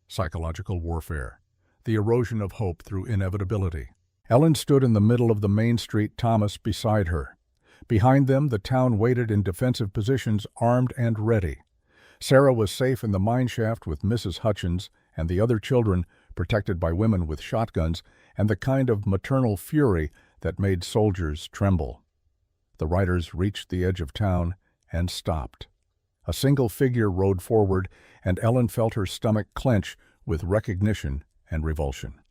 Psychological warfare. The erosion of hope through inevitability. Ellen stood in the middle of the main street, Thomas beside her. Behind them, the town waited in defensive positions, armed and ready. Sarah was safe in the mine shaft with Mrs. Hutchins and the other children, protected by women with shotguns and the kind of maternal fury that made soldiers tremble. The riders reached the edge of town and stopped. A single figure rode forward, and Ellen felt her stomach clench with recognition and revulsion.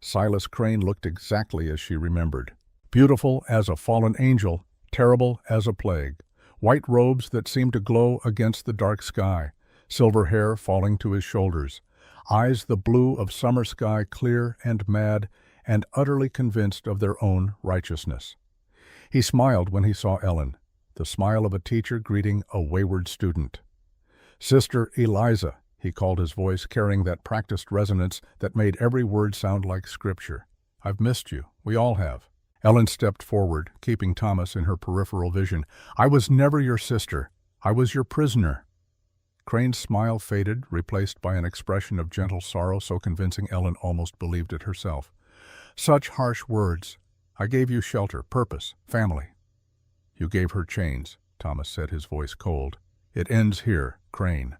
Silas Crane looked exactly as she remembered. Beautiful as a fallen angel, terrible as a plague. White robes that seemed to glow against the dark sky, silver hair falling to his shoulders, eyes the blue of summer sky, clear and mad, and utterly convinced of their own righteousness. He smiled when he saw Ellen, the smile of a teacher greeting a wayward student. "Sister Eliza," he called, his voice carrying that practiced resonance that made every word sound like scripture. "I've missed you. We all have." Ellen stepped forward, keeping Thomas in her peripheral vision. "I was never your sister. I was your prisoner." Crane's smile faded, replaced by an expression of gentle sorrow so convincing Ellen almost believed it herself. "Such harsh words. I gave you shelter, purpose, family." "You gave her chains," Thomas said, his voice cold. "It ends here, Crane."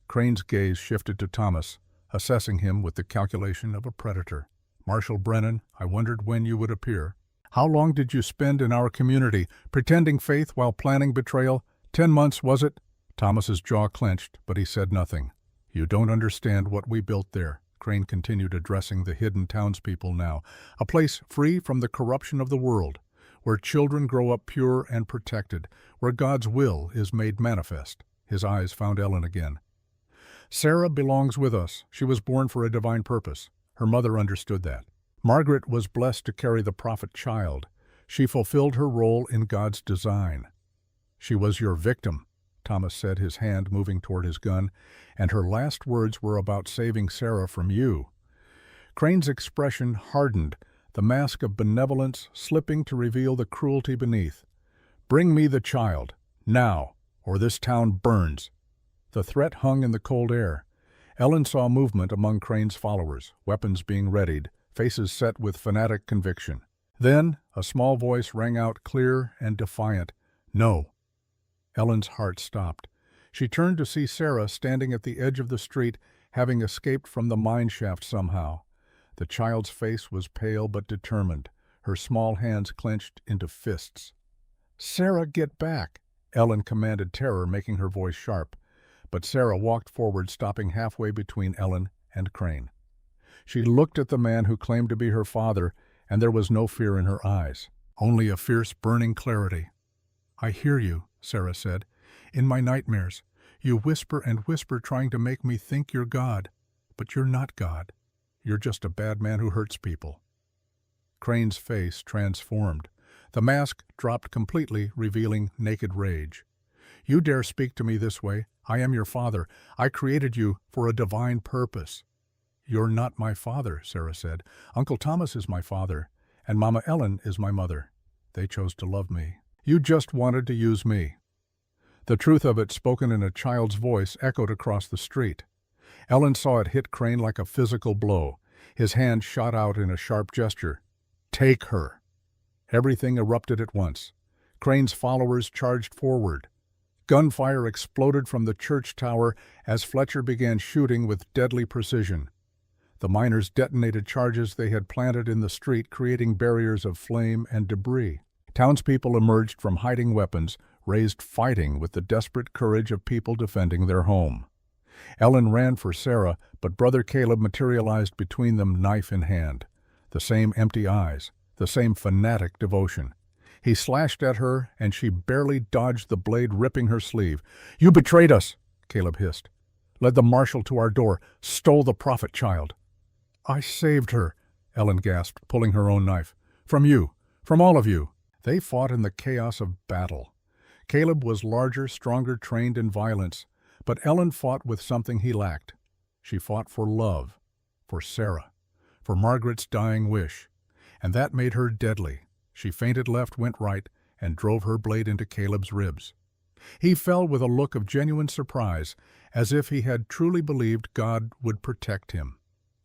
Crane's gaze shifted to Thomas, assessing him with the calculation of a predator. "Marshal Brennan, I wondered when you would appear. How long did you spend in our community, pretending faith while planning betrayal? 10 months, was it?" Thomas's jaw clenched, but he said nothing. "You don't understand what we built there," Crane continued, addressing the hidden townspeople now. "A place free from the corruption of the world, where children grow up pure and protected, where God's will is made manifest." His eyes found Ellen again. "Sarah belongs with us. She was born for a divine purpose. Her mother understood that. Margaret was blessed to carry the prophet child. She fulfilled her role in God's design. She was your victim," Thomas said, his hand moving toward his gun, "and her last words were about saving Sarah from you." Crane's expression hardened, the mask of benevolence slipping to reveal the cruelty beneath. "Bring me the child, now, or this town burns." The threat hung in the cold air. Ellen saw movement among Crane's followers, weapons being readied, faces set with fanatic conviction. Then a small voice rang out, clear and defiant, "No." Ellen's heart stopped. She turned to see Sarah standing at the edge of the street, having escaped from the mine shaft somehow. The child's face was pale but determined, her small hands clenched into fists. "Sarah, get back!" Ellen commanded, terror making her voice sharp. But Sarah walked forward, stopping halfway between Ellen and Crane. She looked at the man who claimed to be her father, and there was no fear in her eyes, only a fierce, burning clarity. "I hear you," Sarah said. "In my nightmares, you whisper and whisper, trying to make me think you're God. But you're not God. You're just a bad man who hurts people." Crane's face transformed. The mask dropped completely, revealing naked rage. "You dare speak to me this way? I am your father. I created you for a divine purpose." "You're not my father," Sarah said. "Uncle Thomas is my father, and Mama Ellen is my mother. They chose to love me. You just wanted to use me." The truth of it, spoken in a child's voice, echoed across the street. Ellen saw it hit Crane like a physical blow. His hand shot out in a sharp gesture. "Take her!" Everything erupted at once. Crane's followers charged forward. Gunfire exploded from the church tower as Fletcher began shooting with deadly precision. The miners detonated charges they had planted in the street, creating barriers of flame and debris. Townspeople emerged from hiding weapons, raised fighting with the desperate courage of people defending their home. Ellen ran for Sarah, but Brother Caleb materialized between them, knife in hand. The same empty eyes, the same fanatic devotion. He slashed at her, and she barely dodged the blade ripping her sleeve. "You betrayed us," Caleb hissed. "Led the marshal to our door, stole the prophet child." "I saved her," Ellen gasped, pulling her own knife. From you. From all of you. They fought in the chaos of battle. Caleb was larger, stronger, trained in violence, but Ellen fought with something he lacked. She fought for love, for Sarah, for Margaret's dying wish, and that made her deadly. She feinted left, went right, and drove her blade into Caleb's ribs. He fell with a look of genuine surprise, as if he had truly believed God would protect him.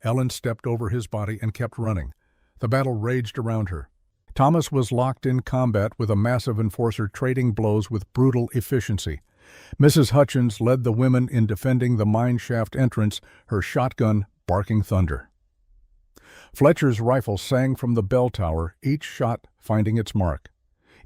Ellen stepped over his body and kept running. The battle raged around her. Thomas was locked in combat with a massive enforcer trading blows with brutal efficiency. Mrs. Hutchins led the women in defending the mine shaft entrance, her shotgun barking thunder. Fletcher's rifle sang from the bell tower, each shot finding its mark.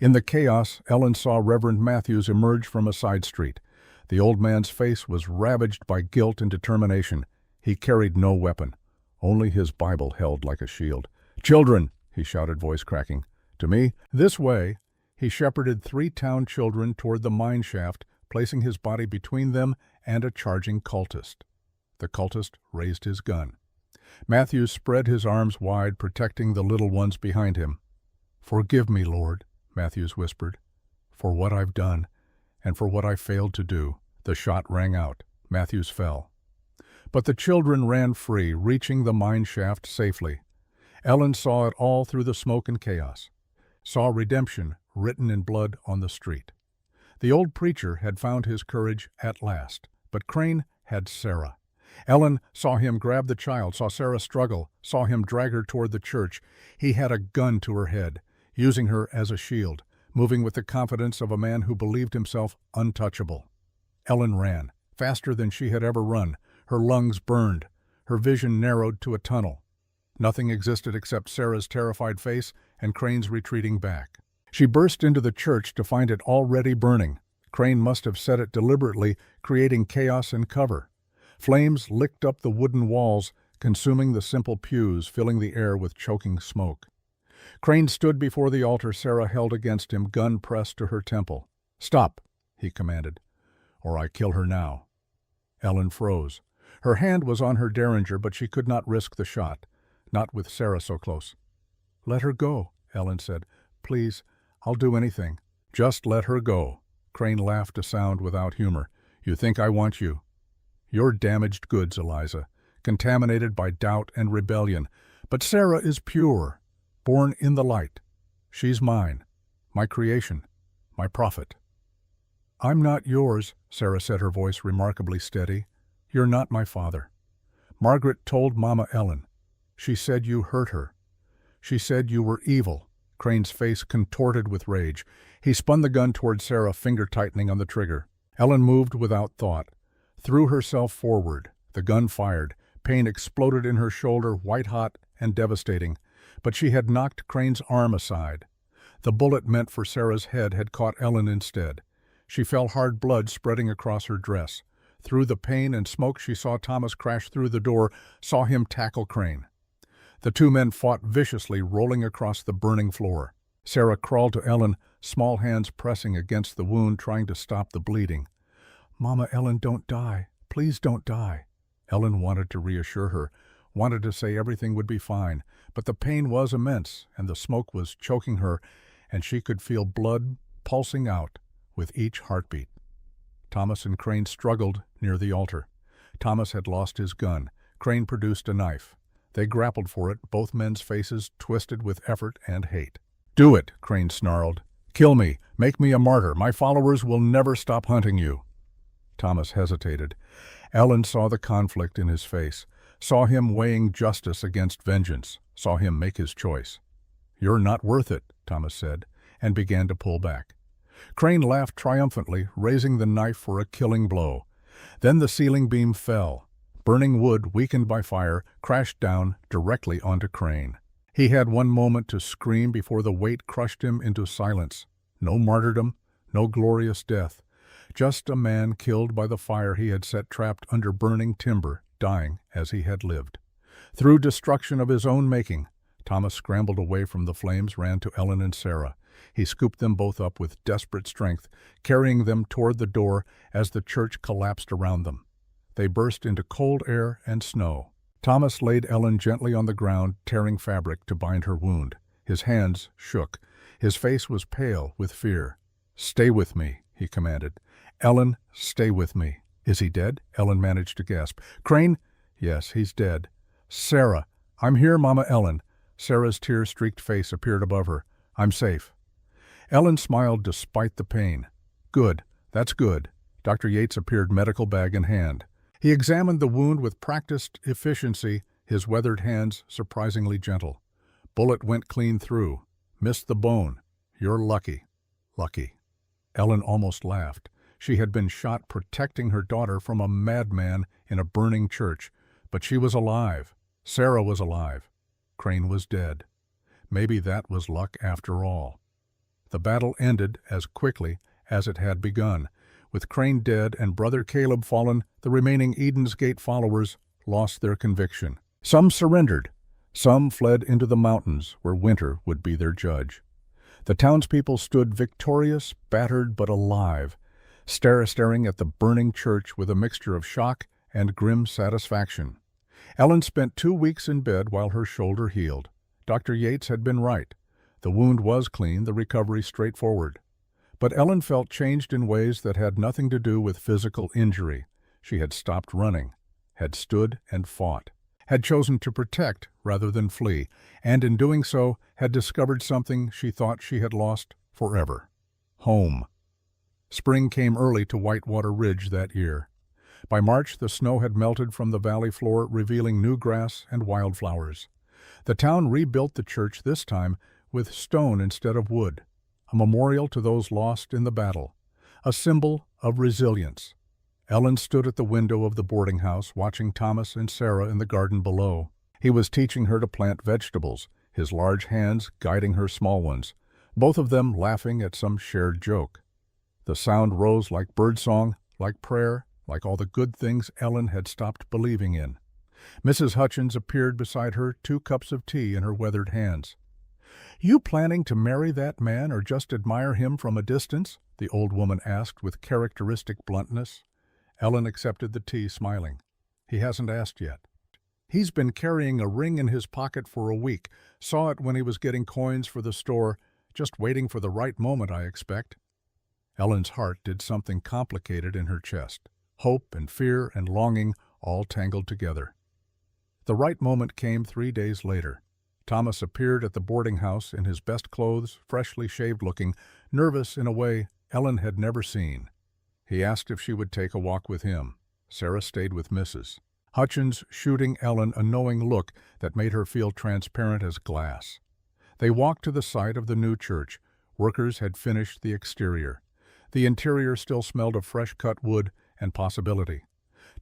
In the chaos, Ellen saw Reverend Matthews emerge from a side street. The old man's face was ravaged by guilt and determination. He carried no weapon. Only his Bible held like a shield. "Children!" he shouted, voice cracking. "To me, this way!" He shepherded 3 town children toward the mine shaft, placing his body between them and a charging cultist. The cultist raised his gun. Matthews spread his arms wide, protecting the little ones behind him. "Forgive me, Lord," Matthews whispered, "for what I've done, and for what I failed to do." The shot rang out. Matthews fell. But the children ran free, reaching the mine shaft safely. Ellen saw it all through the smoke and chaos, saw redemption written in blood on the street. The old preacher had found his courage at last, but Crane had Sarah. Ellen saw him grab the child, saw Sarah struggle, saw him drag her toward the church. He had a gun to her head, using her as a shield, moving with the confidence of a man who believed himself untouchable. Ellen ran, faster than she had ever run. Her lungs burned, her vision narrowed to a tunnel. Nothing existed except Sarah's terrified face and Crane's retreating back. She burst into the church to find it already burning. Crane must have set it deliberately, creating chaos and cover. Flames licked up the wooden walls, consuming the simple pews, filling the air with choking smoke. Crane stood before the altar Sarah held against him, gun pressed to her temple. "Stop," he commanded, "or I kill her now." Ellen froze. Her hand was on her derringer, but she could not risk the shot, not with Sarah so close. "Let her go," Ellen said. "Please, I'll do anything." "Just let her go." Crane laughed a sound without humor. "You think I want you? You're damaged goods, Eliza, contaminated by doubt and rebellion. But Sarah is pure, born in the light. She's mine, my creation, my prophet." "I'm not yours," Sarah said, her voice remarkably steady. "You're not my father. Margaret told Mama Ellen. She said you hurt her. She said you were evil." Crane's face contorted with rage. He spun the gun toward Sarah, finger tightening on the trigger. Ellen moved without thought, threw herself forward. The gun fired. Pain exploded in her shoulder, white-hot and devastating. But she had knocked Crane's arm aside. The bullet meant for Sarah's head had caught Ellen instead. She felt hard blood spreading across her dress. Through the pain and smoke she saw Thomas crash through the door, saw him tackle Crane. The 2 men fought viciously, rolling across the burning floor. Sarah crawled to Ellen, small hands pressing against the wound, trying to stop the bleeding. "Mama Ellen, don't die. Please don't die." Ellen wanted to reassure her, wanted to say everything would be fine, but the pain was immense, and the smoke was choking her, and she could feel blood pulsing out with each heartbeat. Thomas and Crane struggled near the altar. Thomas had lost his gun. Crane produced a knife. They grappled for it, both men's faces twisted with effort and hate. "Do it," Crane snarled. "Kill me. Make me a martyr. My followers will never stop hunting you." Thomas hesitated. Ellen saw the conflict in his face, saw him weighing justice against vengeance, saw him make his choice. "You're not worth it," Thomas said, and began to pull back. Crane laughed triumphantly, raising the knife for a killing blow. Then the ceiling beam fell. Burning wood, weakened by fire, crashed down directly onto Crane. He had one moment to scream before the weight crushed him into silence. No martyrdom, no glorious death. Just a man killed by the fire he had set trapped under burning timber, dying as he had lived. Through destruction of his own making, Thomas scrambled away from the flames, ran to Ellen and Sarah. He scooped them both up with desperate strength, carrying them toward the door as the church collapsed around them. They burst into cold air and snow. Thomas laid Ellen gently on the ground, tearing fabric to bind her wound. His hands shook. His face was pale with fear. "Stay with me," he commanded. "Ellen, stay with me." "Is he dead?" Ellen managed to gasp. "Crane?" "Yes, he's dead." "Sarah!" "I'm here, Mama Ellen." Sarah's tear-streaked face appeared above her. "I'm safe." Ellen smiled despite the pain. "Good. That's good." Dr. Yates appeared, medical bag in hand. He examined the wound with practiced efficiency, his weathered hands surprisingly gentle. "Bullet went clean through. Missed the bone. You're lucky." Lucky. Ellen almost laughed. She had been shot protecting her daughter from a madman in a burning church, but she was alive. Sarah was alive. Crane was dead. Maybe that was luck after all. The battle ended as quickly as it had begun. With Crane dead and Brother Caleb fallen, the remaining Eden's Gate followers lost their conviction. Some surrendered. Some fled into the mountains, where winter would be their judge. The townspeople stood victorious, battered but alive, staring at the burning church with a mixture of shock and grim satisfaction. Ellen spent 2 weeks in bed while her shoulder healed. Dr. Yates had been right. The wound was clean, the recovery straightforward. But Ellen felt changed in ways that had nothing to do with physical injury. She had stopped running, had stood and fought, had chosen to protect rather than flee, and in doing so had discovered something she thought she had lost forever: home. Spring came early to Whitewater Ridge that year. By March, the snow had melted from the valley floor, revealing new grass and wildflowers. The town rebuilt the church this time with stone instead of wood, a memorial to those lost in the battle, a symbol of resilience. Ellen stood at the window of the boarding house, watching Thomas and Sarah in the garden below. He was teaching her to plant vegetables, his large hands guiding her small ones, both of them laughing at some shared joke. The sound rose like birdsong, like prayer, like all the good things Ellen had stopped believing in. Mrs. Hutchins appeared beside her, 2 cups of tea in her weathered hands. "You planning to marry that man or just admire him from a distance?" the old woman asked with characteristic bluntness. Ellen accepted the tea, smiling. "He hasn't asked yet. He's been carrying a ring in his pocket for a week. Saw it when he was getting coins for the store. Just waiting for the right moment, I expect." Ellen's heart did something complicated in her chest. Hope and fear and longing all tangled together. The right moment came 3 days later. Thomas appeared at the boarding house in his best clothes, freshly shaved-looking, nervous in a way Ellen had never seen. He asked if she would take a walk with him. Sarah stayed with Mrs. Hutchins, shooting Ellen a knowing look that made her feel transparent as glass. They walked to the site of the new church. Workers had finished the exterior. The interior still smelled of fresh-cut wood and possibility.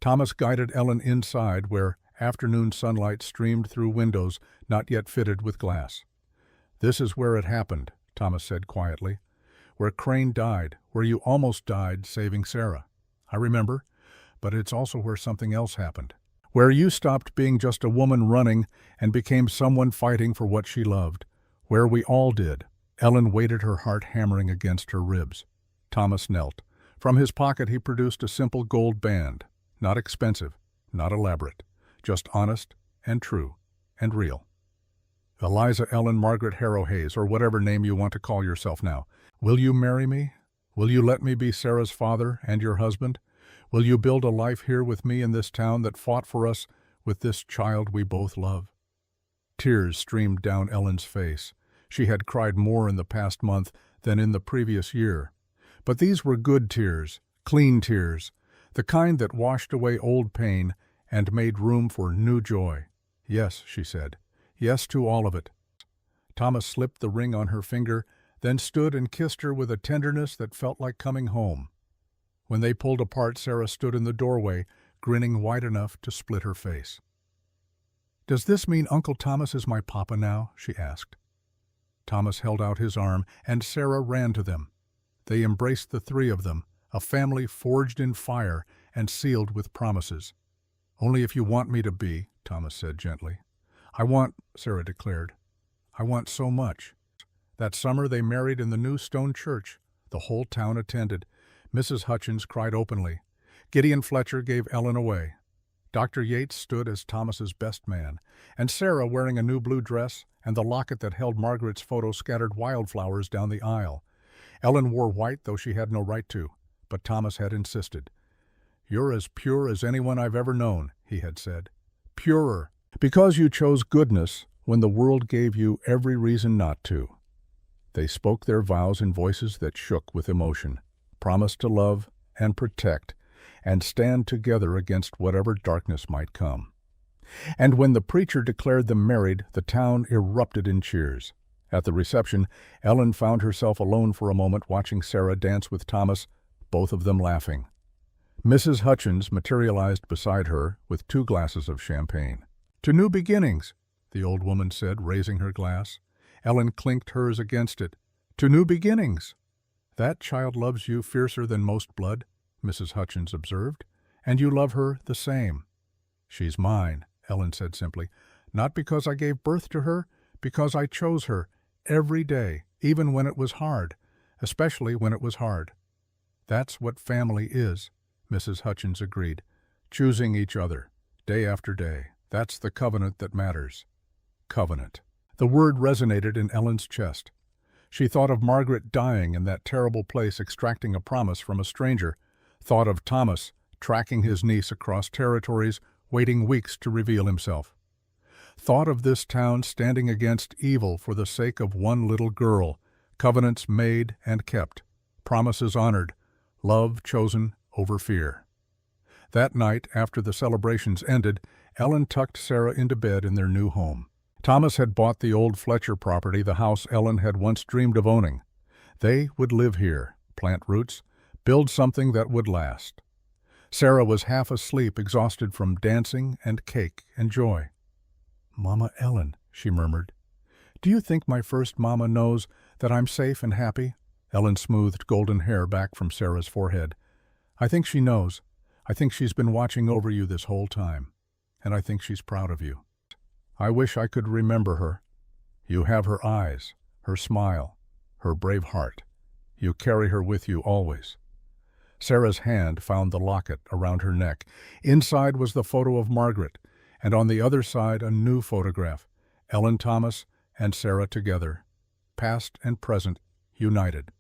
Thomas guided Ellen inside, where afternoon sunlight streamed through windows not yet fitted with glass. "This is where it happened," Thomas said quietly. "Where Crane died, where you almost died saving Sarah. I remember, but it's also where something else happened. Where you stopped being just a woman running and became someone fighting for what she loved. Where we all did." Ellen waited, her heart hammering against her ribs. Thomas knelt. From his pocket he produced a simple gold band. Not expensive, not elaborate. Just honest and true and real. "Eliza Ellen Margaret Harrow Hayes, or whatever name you want to call yourself now. Will you marry me? Will you let me be Sarah's father and your husband? Will you build a life here with me in this town that fought for us with this child we both love?" Tears streamed down Ellen's face. She had cried more in the past month than in the previous year. But these were good tears, clean tears, the kind that washed away old pain and made room for new joy. "Yes," she said. "Yes to all of it." Thomas slipped the ring on her finger, then stood and kissed her with a tenderness that felt like coming home. When they pulled apart, Sarah stood in the doorway, grinning wide enough to split her face. "Does this mean Uncle Thomas is my papa now?" she asked. Thomas held out his arm, and Sarah ran to them. They embraced, the 3 of them, a family forged in fire and sealed with promises. "Only if you want me to be," Thomas said gently. "I want," Sarah declared. "I want so much." That summer they married in the new stone church. The whole town attended. Mrs. Hutchins cried openly. Gideon Fletcher gave Ellen away. Dr. Yates stood as Thomas's best man, and Sarah, wearing a new blue dress and the locket that held Margaret's photo, scattered wildflowers down the aisle. Ellen wore white, though she had no right to, but Thomas had insisted. "You're as pure as anyone I've ever known," he had said. "Purer, because you chose goodness when the world gave you every reason not to." They spoke their vows in voices that shook with emotion, promised to love and protect and stand together against whatever darkness might come. And when the preacher declared them married, the town erupted in cheers. At the reception, Ellen found herself alone for a moment, watching Sarah dance with Thomas, both of them laughing. Mrs. Hutchins materialized beside her with 2 glasses of champagne. "To new beginnings," the old woman said, raising her glass. Ellen clinked hers against it. "To new beginnings." "That child loves you fiercer than most blood," Mrs. Hutchins observed, "and you love her the same." "She's mine," Ellen said simply. "Not because I gave birth to her, because I chose her every day, even when it was hard, especially when it was hard." "That's what family is," Mrs. Hutchins agreed. "Choosing each other, day after day. That's the covenant that matters." Covenant. The word resonated in Ellen's chest. She thought of Margaret dying in that terrible place, extracting a promise from a stranger, thought of Thomas tracking his niece across territories, waiting weeks to reveal himself. Thought of this town standing against evil for the sake of one little girl, covenants made and kept, promises honored, love chosen over fear. That night, after the celebrations ended, Ellen tucked Sarah into bed in their new home. Thomas had bought the old Fletcher property, the house Ellen had once dreamed of owning. They would live here, plant roots, build something that would last. Sarah was half asleep, exhausted from dancing and cake and joy. "Mama Ellen," she murmured, "do you think my first mama knows that I'm safe and happy?" Ellen smoothed golden hair back from Sarah's forehead. "I think she knows. I think she's been watching over you this whole time. And I think she's proud of you. I wish I could remember her. You have her eyes, her smile, her brave heart. You carry her with you always." Sarah's hand found the locket around her neck. Inside was the photo of Margaret, and on the other side a new photograph, Ellen Thomas and Sarah together, past and present, united.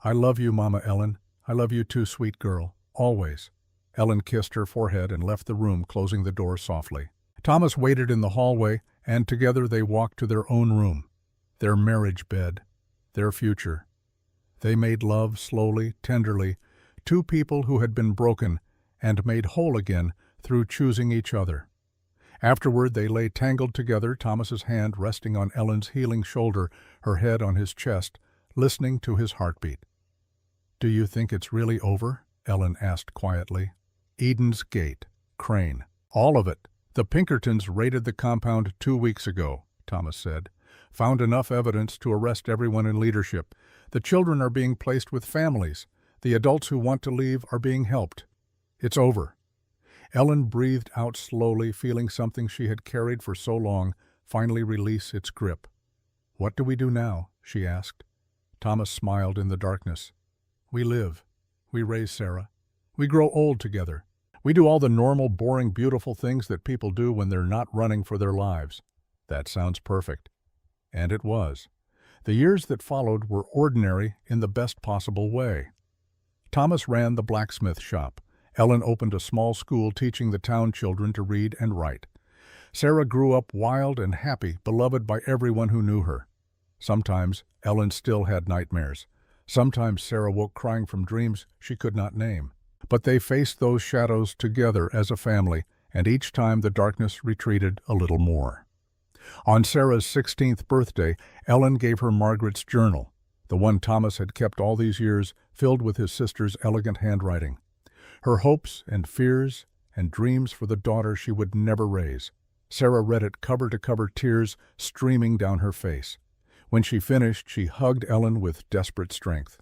"I love you, Mama Ellen. I love you too, sweet girl, always." Ellen kissed her forehead and left the room, closing the door softly. Thomas waited in the hallway, and together they walked to their own room, their marriage bed, their future. They made love slowly, tenderly, 2 people who had been broken and made whole again through choosing each other. Afterward they lay tangled together, Thomas's hand resting on Ellen's healing shoulder, her head on his chest, listening to his heartbeat. "Do you think it's really over?" Ellen asked quietly. "Eden's Gate, Crane, all of it. The Pinkertons raided the compound 2 weeks ago," Thomas said. "Found enough evidence to arrest everyone in leadership. The children are being placed with families. The adults who want to leave are being helped. It's over." Ellen breathed out slowly, feeling something she had carried for so long finally release its grip. "What do we do now?" she asked. Thomas smiled in the darkness. "We live. We raise Sarah. We grow old together. We do all the normal, boring, beautiful things that people do when they're not running for their lives." That sounds perfect. And it was. The years that followed were ordinary in the best possible way. Thomas ran the blacksmith shop. Ellen opened a small school teaching the town children to read and write. Sarah grew up wild and happy, beloved by everyone who knew her. Sometimes Ellen still had nightmares. Sometimes Sarah woke crying from dreams she could not name. But they faced those shadows together as a family, and each time the darkness retreated a little more. On Sarah's 16th birthday, Ellen gave her Margaret's journal, the one Thomas had kept all these years, filled with his sister's elegant handwriting. Her hopes and fears and dreams for the daughter she would never raise. Sarah read it cover to cover, tears streaming down her face. When she finished, she hugged Ellen with desperate strength.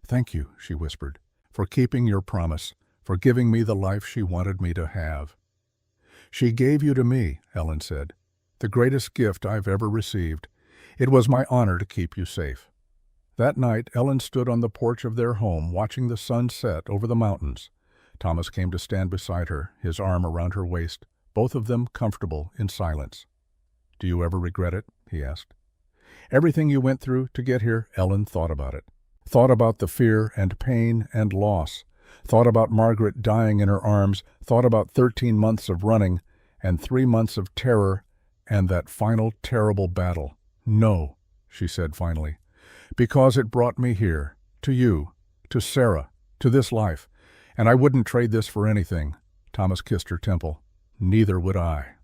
"Thank you," she whispered, "for keeping your promise, for giving me the life she wanted me to have." "She gave you to me," Ellen said, "the greatest gift I've ever received. It was my honor to keep you safe." That night, Ellen stood on the porch of their home, watching the sun set over the mountains. Thomas came to stand beside her, his arm around her waist, both of them comfortable in silence. "Do you ever regret it?" he asked. Everything you went through to get here, Ellen thought about it. Thought about the fear and pain and loss. Thought about Margaret dying in her arms. Thought about 13 months of running and 3 months of terror and that final terrible battle. "No," she said finally, "because it brought me here, to you, to Sarah, to this life, and I wouldn't trade this for anything." Thomas kissed her temple. "Neither would I."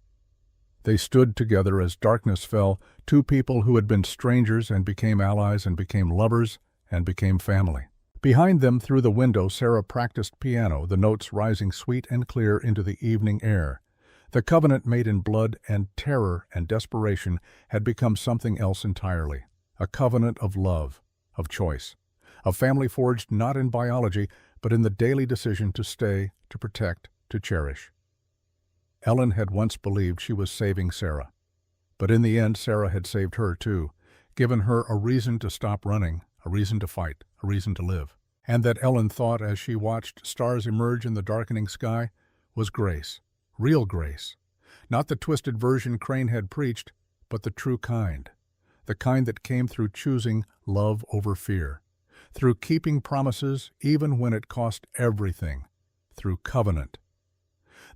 They stood together as darkness fell, two people who had been strangers and became allies and became lovers and became family. Behind them, through the window, Sarah practiced piano, the notes rising sweet and clear into the evening air. The covenant made in blood and terror and desperation had become something else entirely. A covenant of love, of choice. A family forged not in biology, but in the daily decision to stay, to protect, to cherish. Ellen had once believed she was saving Sarah. But in the end, Sarah had saved her too, given her a reason to stop running, a reason to fight, a reason to live. And that, Ellen thought as she watched stars emerge in the darkening sky, was grace, real grace. Not the twisted version Crane had preached, but the true kind. The kind that came through choosing love over fear, through keeping promises even when it cost everything, through covenant.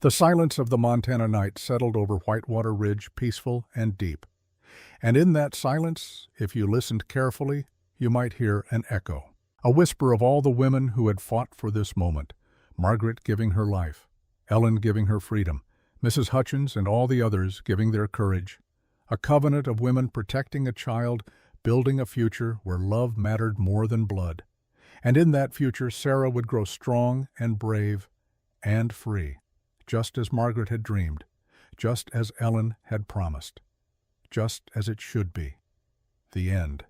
The silence of the Montana night settled over Whitewater Ridge, peaceful and deep. And in that silence, if you listened carefully, you might hear an echo, a whisper of all the women who had fought for this moment, Margaret giving her life, Ellen giving her freedom, Mrs. Hutchins and all the others giving their courage, a covenant of women protecting a child, building a future where love mattered more than blood. And in that future, Sarah would grow strong and brave and free, just as Margaret had dreamed, just as Ellen had promised, just as it should be. The end.